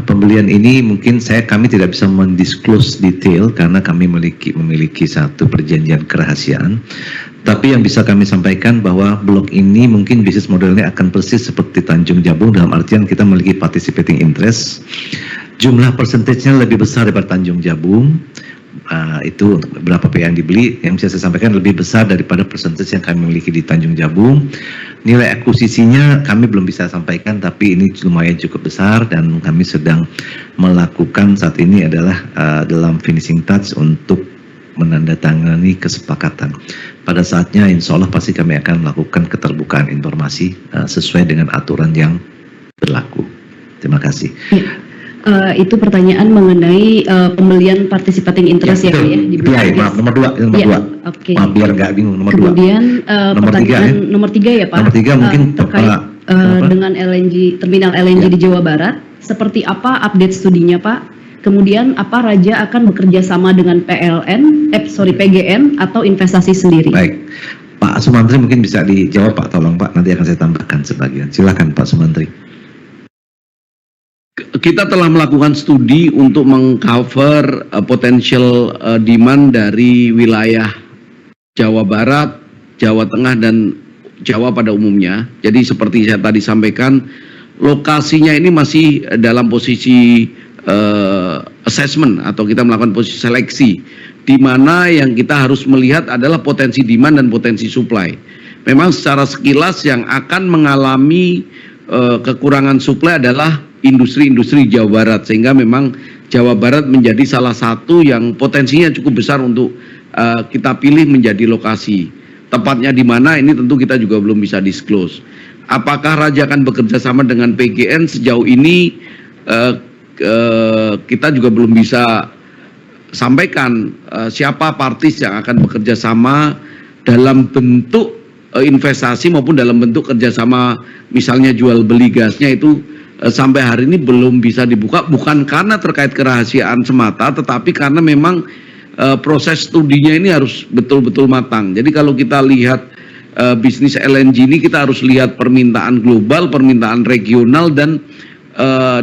Pembelian ini mungkin kami tidak bisa mendisclose detail karena kami memiliki satu perjanjian kerahasiaan. Tapi yang bisa kami sampaikan bahwa blok ini mungkin bisnis modelnya akan persis seperti Tanjung Jabung, dalam artian kita memiliki participating interest. Jumlah persentasenya lebih besar daripada Tanjung Jabung. Itu untuk berapa PA yang dibeli, yang bisa saya sampaikan lebih besar daripada persentase yang kami miliki di Tanjung Jabung. Nilai akuisisinya kami belum bisa sampaikan, tapi ini lumayan cukup besar, dan kami sedang melakukan saat ini adalah dalam finishing touch untuk menandatangani kesepakatan. Pada saatnya insya Allah pasti kami akan melakukan keterbukaan informasi sesuai dengan aturan yang berlaku. Terima kasih. Itu pertanyaan mengenai pembelian participating interest ya, Pak ya? Iya, maaf, nomor 2. Nomor 2. Oke. Maaf, biar nggak bingung, nomor 2. Kemudian nomor 3 ya? Nomor 3 ya Pak? Nomor 3 mungkin terkait dengan terminal LNG di Jawa Barat. Seperti apa update studinya Pak? Kemudian apa Raja akan bekerja sama dengan PGN atau investasi sendiri? Baik, Pak Sumantri mungkin bisa dijawab Pak, tolong Pak, nanti akan saya tambahkan sebagian. Silakan Pak Sumantri. Kita telah melakukan studi untuk mengcover potential demand dari wilayah Jawa Barat, Jawa Tengah, dan Jawa pada umumnya. Jadi seperti saya tadi sampaikan, lokasinya ini masih dalam posisi assessment atau kita melakukan posisi seleksi, di mana yang kita harus melihat adalah potensi demand dan potensi supply. Memang secara sekilas yang akan mengalami kekurangan supply adalah industri-industri Jawa Barat, sehingga memang Jawa Barat menjadi salah satu yang potensinya cukup besar untuk kita pilih menjadi lokasi. Tepatnya di mana ini tentu kita juga belum bisa disclose. Apakah Raja akan bekerja sama dengan PGN? Sejauh ini kita juga belum bisa sampaikan siapa partis yang akan bekerja sama dalam bentuk investasi maupun dalam bentuk kerjasama, misalnya jual beli gasnya, itu sampai hari ini belum bisa dibuka, bukan karena terkait kerahasiaan semata, tetapi karena memang proses studinya ini harus betul-betul matang. Jadi kalau kita lihat bisnis LNG ini, kita harus lihat permintaan global, permintaan regional, dan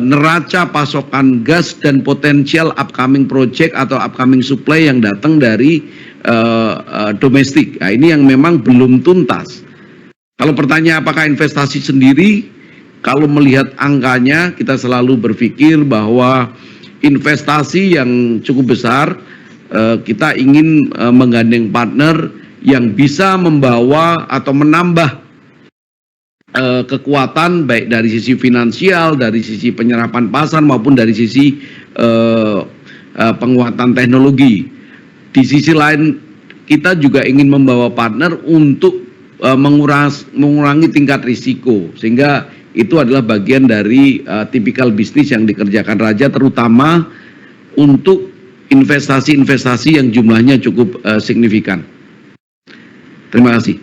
neraca pasokan gas dan potensial upcoming project atau upcoming supply yang datang dari domestik. Nah, ini yang memang belum tuntas. Kalau pertanyaan apakah investasi sendiri, kalau melihat angkanya, kita selalu berpikir bahwa investasi yang cukup besar, kita ingin menggandeng partner yang bisa membawa atau menambah kekuatan baik dari sisi finansial, dari sisi penyerapan pasar, maupun dari sisi penguatan teknologi. Di sisi lain, kita juga ingin membawa partner untuk mengurangi tingkat risiko, sehingga itu adalah bagian dari tipikal bisnis yang dikerjakan Raja, terutama untuk investasi-investasi yang jumlahnya cukup signifikan. Terima kasih.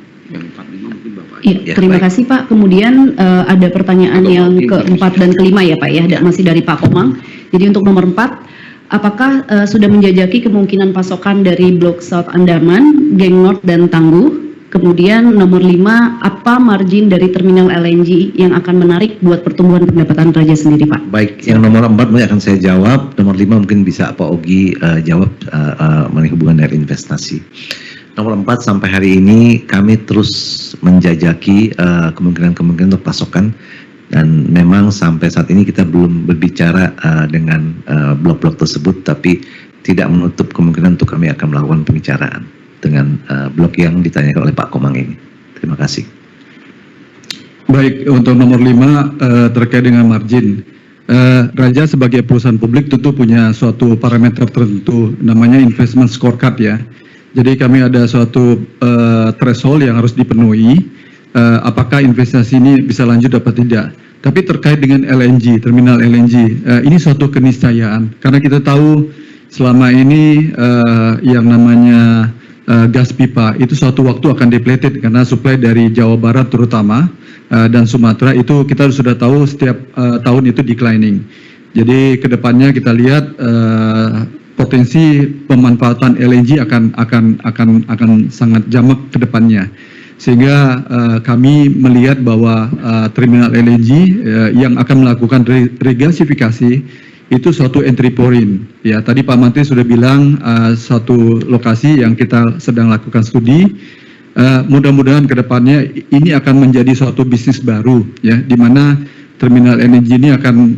Iya, terima kasih Pak. Kemudian ada pertanyaan yang keempat dan kelima ya Pak ya, masih dari Pak Komang. Jadi untuk nomor 4, apakah sudah menjajaki kemungkinan pasokan dari Blok South Andaman, Geng North, dan Tangguh? Kemudian nomor 5, apa margin dari terminal LNG yang akan menarik buat pertumbuhan pendapatan Raja sendiri, Pak? Baik, yang nomor 4 mungkin akan saya jawab, nomor 5 mungkin bisa Pak Ogi jawab mengenai hubungan dari investasi. Nomor 4, sampai hari ini kami terus menjajaki kemungkinan-kemungkinan untuk pasokan, dan memang sampai saat ini kita belum berbicara dengan blok-blok tersebut, tapi tidak menutup kemungkinan untuk kami akan melakukan pembicaraan dengan blok yang ditanyakan oleh Pak Komang ini. Terima kasih. Baik, untuk nomor 5 terkait dengan margin. Raja sebagai perusahaan publik tentu punya suatu parameter tertentu, namanya investment scorecard ya. Jadi kami ada suatu threshold yang harus dipenuhi, apakah investasi ini bisa lanjut atau tidak. Tapi terkait dengan LNG, terminal LNG, ini suatu keniscayaan. Karena kita tahu selama ini yang namanya gas pipa itu suatu waktu akan depleted karena supply dari Jawa Barat terutama dan Sumatera itu kita sudah tahu setiap tahun itu declining. Jadi kedepannya kita lihat potensi pemanfaatan LNG akan sangat jamak kedepannya. Sehingga kami melihat bahwa terminal LNG yang akan melakukan regasifikasi itu suatu entry point. Ya, tadi Pak Menteri sudah bilang satu lokasi yang kita sedang lakukan studi. Mudah-mudahan ke depannya ini akan menjadi suatu bisnis baru, ya, di mana terminal LNG ini akan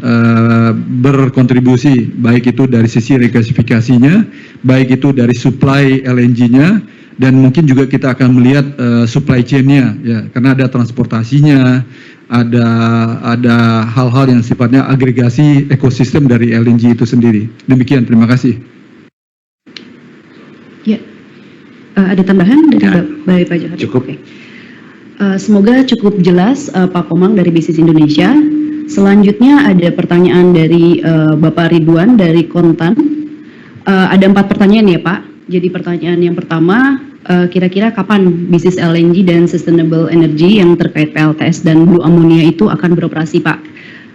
berkontribusi baik itu dari sisi regasifikasinya, baik itu dari supply LNG-nya, dan mungkin juga kita akan melihat supply chain-nya, ya, karena ada transportasinya. Ada hal-hal yang sifatnya agregasi ekosistem dari LNG itu sendiri. Demikian, terima kasih. Ya, ada tambahan dari Pak Johar? Cukup. Oke. Semoga cukup jelas Pak Komang dari Bisnis Indonesia. Selanjutnya ada pertanyaan dari Bapak Ridwan dari Kontan. Ada 4 pertanyaan ya Pak. Jadi pertanyaan yang pertama, kira-kira kapan bisnis LNG dan sustainable energy yang terkait PLTS dan blue ammonia itu akan beroperasi Pak?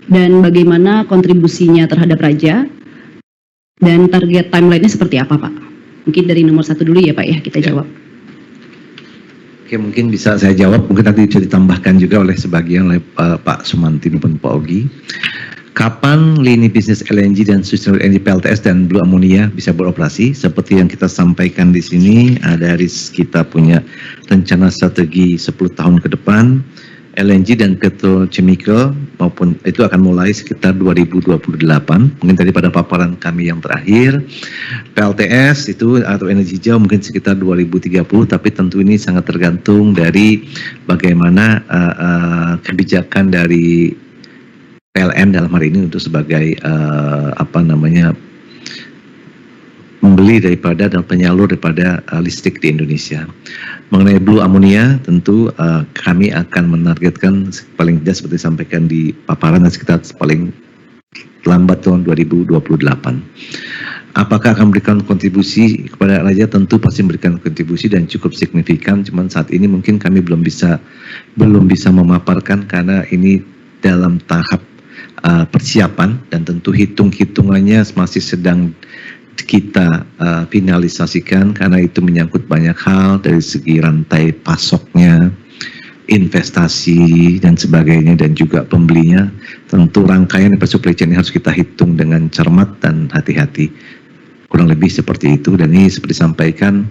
Dan bagaimana kontribusinya terhadap Raja? Dan target timeline-nya seperti apa Pak? Mungkin dari nomor 1 dulu ya Pak ya, kita jawab. Oke, mungkin bisa saya jawab, mungkin nanti bisa ditambahkan juga oleh sebagian oleh Pak Sumanti maupun Pak Ogi. Kapan lini bisnis LNG dan sustainable energy PLTS dan blue ammonia bisa beroperasi? Seperti yang kita sampaikan di sini, dari kita punya rencana strategi 10 tahun ke depan, LNG dan petrochemical maupun itu akan mulai sekitar 2028. Mungkin tadi pada paparan kami yang terakhir, PLTS itu atau energi hijau mungkin sekitar 2030, tapi tentu ini sangat tergantung dari bagaimana kebijakan dari PLN dalam hari ini untuk sebagai membeli daripada dan penyalur daripada listrik di Indonesia. Mengenai blue ammonia, tentu kami akan menargetkan paling tidak seperti disampaikan di paparan sekitar paling lambat tahun 2028. Apakah akan memberikan kontribusi kepada Raja? Tentu pasti memberikan kontribusi dan cukup signifikan. Cuman saat ini mungkin kami belum bisa memaparkan karena ini dalam tahap persiapan dan tentu hitung-hitungannya masih sedang kita finalisasikan karena itu menyangkut banyak hal dari segi rantai pasoknya, investasi dan sebagainya dan juga pembelinya. Tentu rangkaian supply chain ini harus kita hitung dengan cermat dan hati-hati. Kurang lebih seperti itu, dan ini seperti disampaikan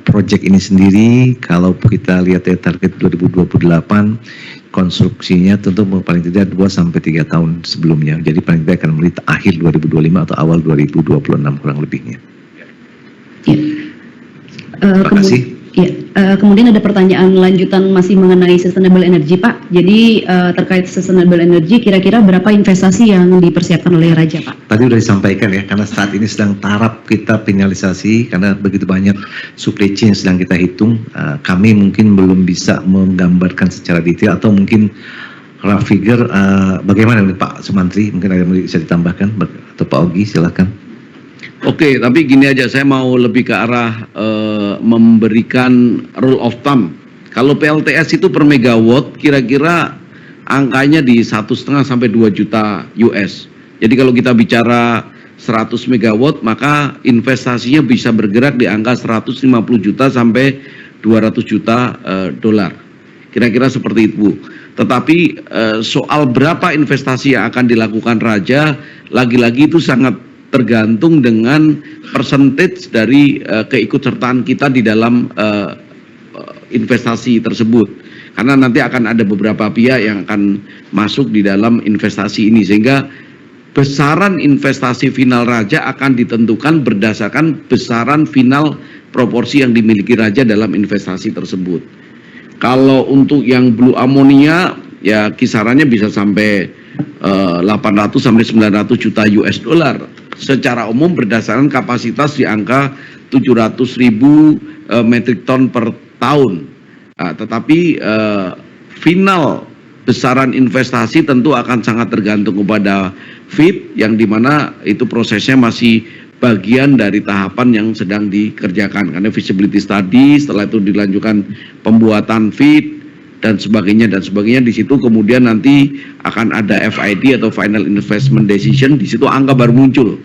proyek ini sendiri kalau kita lihat ya target 2028 konstruksinya tentu paling tidak 2-3 tahun sebelumnya. Jadi paling tidak akan mulai akhir 2025 atau awal 2026 kurang lebihnya. Ya. Terima kasih. Ya, kemudian ada pertanyaan lanjutan masih mengenai sustainable energy Pak. Jadi terkait sustainable energy kira-kira berapa investasi yang dipersiapkan oleh Raja Pak? Tadi sudah disampaikan ya, karena saat ini sedang taraf kita finalisasi karena begitu banyak supply chain sedang kita hitung. Kami mungkin belum bisa menggambarkan secara detail atau mungkin rough figure. Bagaimana nih Pak Sumantri? Mungkin ada yang bisa ditambahkan atau Pak Ogi silakan. Oke, tapi gini aja, saya mau lebih ke arah memberikan rule of thumb. Kalau PLTS itu per megawatt kira-kira angkanya di 1,5 sampai 2 juta US. Jadi kalau kita bicara 100 megawatt maka investasinya bisa bergerak di angka 150 juta sampai 200 juta dolar. Kira-kira seperti itu, Bu. Tetapi soal berapa investasi yang akan dilakukan Raja, lagi-lagi itu sangat tergantung dengan percentage dari keikutsertaan kita di dalam investasi tersebut. Karena nanti akan ada beberapa pihak yang akan masuk di dalam investasi ini, sehingga besaran investasi final Raja akan ditentukan berdasarkan besaran final proporsi yang dimiliki Raja dalam investasi tersebut. Kalau untuk yang blue ammonia, ya kisarannya bisa sampai 800 sampai 900 juta US dollar. Secara umum berdasarkan kapasitas di angka 700.000 metrik ton per tahun. Tetapi final besaran investasi tentu akan sangat tergantung kepada FEED, yang dimana itu prosesnya masih bagian dari tahapan yang sedang dikerjakan, karena feasibility study, setelah itu dilanjutkan pembuatan FEED dan sebagainya. Di situ kemudian nanti akan ada FID atau Final Investment Decision. Di situ angka baru muncul,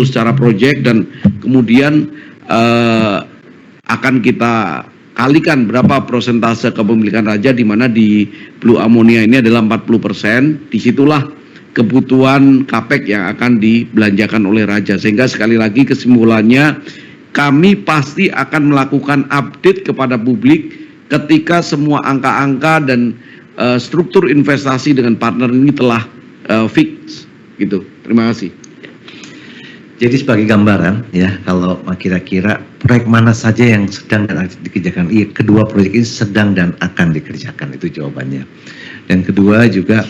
secara proyek, dan kemudian akan kita kalikan berapa persentase kepemilikan Raja, di mana di blue ammonia ini adalah 40%. Disitulah kebutuhan CAPEX yang akan dibelanjakan oleh Raja. Sehingga sekali lagi kesimpulannya, kami pasti akan melakukan update kepada publik ketika semua angka-angka dan struktur investasi dengan partner ini telah fix, gitu. Terima kasih. Jadi sebagai gambaran ya, kalau kira-kira proyek mana saja yang sedang dan akan dikerjakan, iya, kedua proyek ini sedang dan akan dikerjakan, itu jawabannya. Dan kedua juga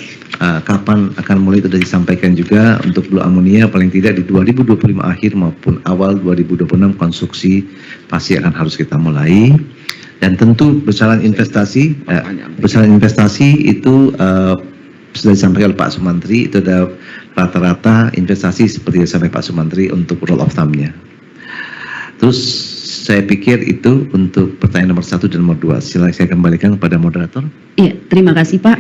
kapan akan mulai, itu sudah disampaikan juga. Untuk blue ammonia paling tidak di 2025 akhir maupun awal 2026 konstruksi pasti akan harus kita mulai. Dan tentu besaran investasi itu sudah disampaikan oleh Pak Sumantri, itu ada rata-rata investasi seperti yang disampaikan Pak Sumantri untuk roll of thumb-nya. Terus saya pikir itu untuk pertanyaan nomor 1 dan nomor 2. Silakan saya kembalikan kepada moderator. Iya, terima kasih Pak.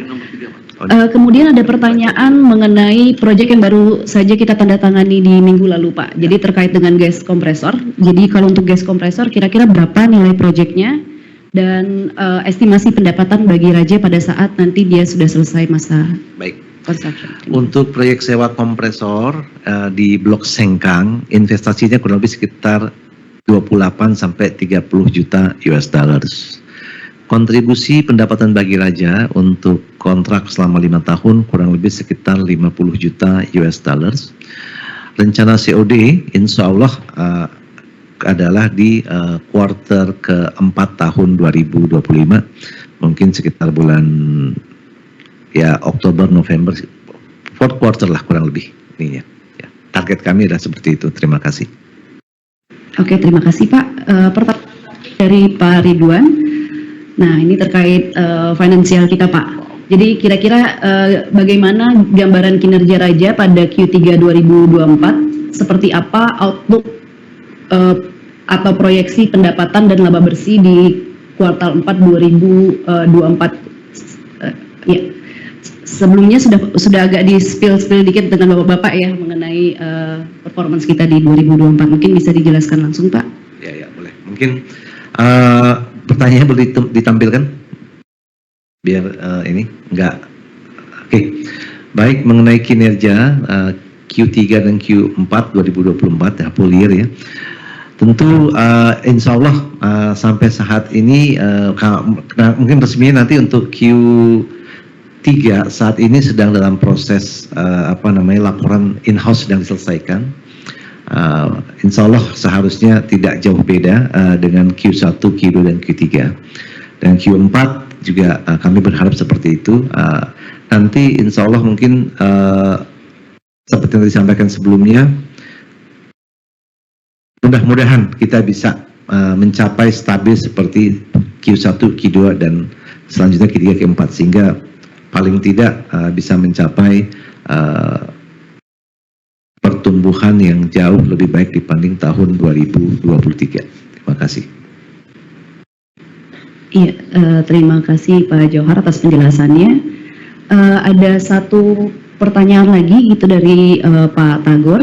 Kemudian ada pertanyaan mengenai proyek yang baru saja kita tanda tangani di minggu lalu Pak. Jadi terkait dengan gas kompresor. Jadi kalau untuk gas kompresor kira-kira berapa nilai proyeknya dan estimasi pendapatan bagi Raja pada saat nanti dia sudah selesai masa construction. Untuk proyek sewa kompresor di Blok Sengkang, investasinya kurang lebih sekitar 28 sampai 30 juta US dollars. Kontribusi pendapatan bagi Raja untuk kontrak selama 5 tahun kurang lebih sekitar 50 juta US dollars. Rencana COD insya Allah adalah di kuarter keempat tahun 2025, mungkin sekitar bulan ya Oktober, November, fourth quarter lah kurang lebih ininya. Ya, target kami adalah seperti itu. Terima kasih. Oke, terima kasih Pak. Pertanyaan dari Pak Ridwan. Nah, ini terkait finansial kita Pak. Jadi kira-kira bagaimana gambaran kinerja Raja pada Q3 2024? Seperti apa outlook atau proyeksi pendapatan dan laba bersih di kuartal 4 2024? Ya. Sebelumnya sudah agak di spill dikit dengan Bapak-Bapak ya mengenai performance kita di 2024. Mungkin bisa dijelaskan langsung Pak? Ya boleh. Mungkin pertanyaannya boleh ditampilkan biar ini enggak. Oke. Baik, mengenai kinerja Q3 dan Q4 2024 ya, full year ya. Tentu insya Allah sampai saat ini mungkin resminya nanti untuk Q3 saat ini sedang dalam proses laporan in-house sedang diselesaikan. Insya Allah seharusnya tidak jauh beda dengan Q1, Q2 dan Q3. Dan Q4 juga kami berharap seperti itu. Nanti insya Allah mungkin seperti yang disampaikan sebelumnya, mudah-mudahan kita bisa mencapai stabil seperti Q1, Q2 dan selanjutnya Q3, Q4 sehingga paling tidak bisa mencapai pertumbuhan yang jauh lebih baik dibanding tahun 2023. Terima kasih. Iya, terima kasih Pak Johar atas penjelasannya. Ada satu pertanyaan lagi itu dari Pak Tagor.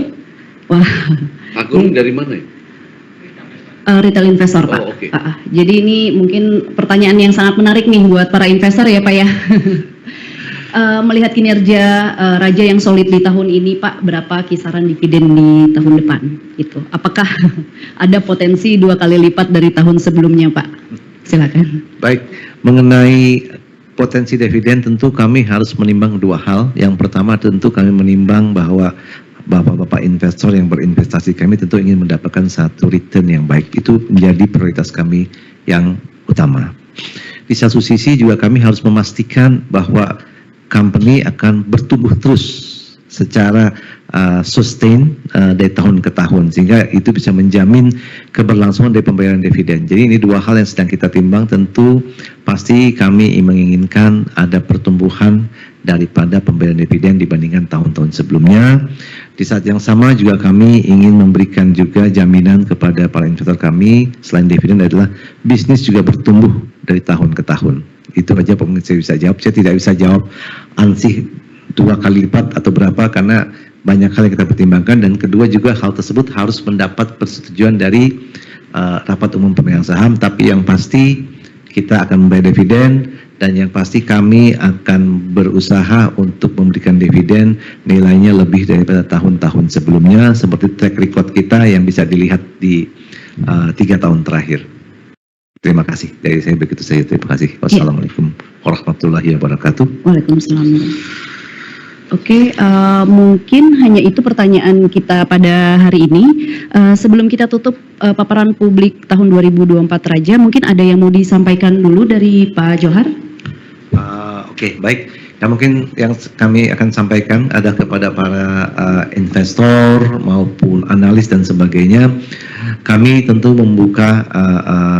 Wah. Tagor dari mana ya? Retail investor, Pak. Oh, oke. Jadi ini mungkin pertanyaan yang sangat menarik nih buat para investor ya, Pak ya. Melihat kinerja Raja yang solid di tahun ini, Pak, berapa kisaran dividen di tahun depan? Gitu. Apakah ada potensi 2 kali lipat dari tahun sebelumnya, Pak? Silakan. Baik, mengenai potensi dividen tentu kami harus menimbang dua hal. Yang pertama tentu kami menimbang bahwa bapak-bapak investor yang berinvestasi kami tentu ingin mendapatkan satu return yang baik. Itu menjadi prioritas kami yang utama. Di satu sisi juga kami harus memastikan bahwa company akan bertumbuh terus secara sustain dari tahun ke tahun, sehingga itu bisa menjamin keberlangsungan dari pembayaran dividen. Jadi ini dua hal yang sedang kita timbang. Tentu pasti kami menginginkan ada pertumbuhan daripada pembayaran dividen dibandingkan tahun-tahun sebelumnya. Di saat yang sama juga kami ingin memberikan juga jaminan kepada para investor kami, selain dividen adalah bisnis juga bertumbuh dari tahun ke tahun. Itu aja mungkin saya bisa jawab. Saya tidak bisa jawab ansih 2 kali lipat atau berapa, karena banyak hal yang kita pertimbangkan, dan kedua juga hal tersebut harus mendapat persetujuan dari rapat umum pemegang saham. Tapi yang pasti kita akan membayar dividen, dan yang pasti kami akan berusaha untuk memberikan dividen nilainya lebih daripada tahun-tahun sebelumnya, seperti track record kita yang bisa dilihat di 3 tahun terakhir. Terima kasih. Dari saya begitu saja. Terima kasih. Wassalamualaikum warahmatullahi wabarakatuh. Waalaikumsalam. Oke, mungkin hanya itu pertanyaan kita pada hari ini. Sebelum kita tutup paparan publik tahun 2024 Raja, mungkin ada yang mau disampaikan dulu dari Pak Johar? Oke, baik. Ya, mungkin yang kami akan sampaikan ada kepada para investor maupun analis dan sebagainya. Kami tentu membuka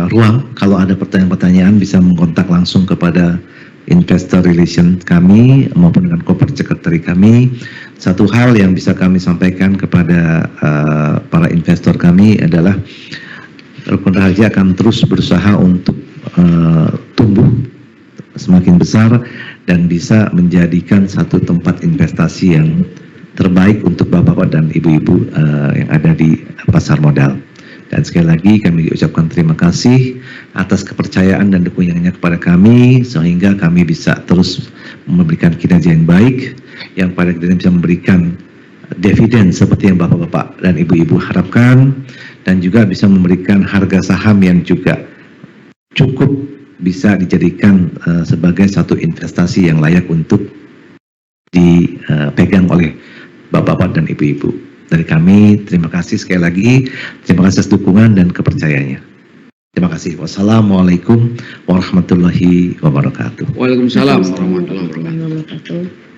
ruang kalau ada pertanyaan-pertanyaan bisa mengontak langsung kepada investor relation kami maupun dengan corporate secretary kami. Satu hal yang bisa kami sampaikan kepada para investor kami adalah Rukun Raharja akan terus berusaha untuk tumbuh semakin besar dan bisa menjadikan satu tempat investasi yang terbaik untuk bapak-bapak dan ibu-ibu yang ada di pasar modal. Dan sekali lagi kami ucapkan terima kasih atas kepercayaan dan dukungannya kepada kami, sehingga kami bisa terus memberikan kinerja yang baik, yang pada akhirnya bisa memberikan dividen seperti yang bapak-bapak dan ibu-ibu harapkan, dan juga bisa memberikan harga saham yang juga cukup bisa dijadikan sebagai satu investasi yang layak untuk dipegang oleh bapak-bapak dan ibu-ibu. Dari kami, terima kasih sekali lagi. Terima kasih atas dukungan dan kepercayaannya. Terima kasih. Wassalamualaikum warahmatullahi wabarakatuh. Waalaikumsalam warahmatullahi wabarakatuh.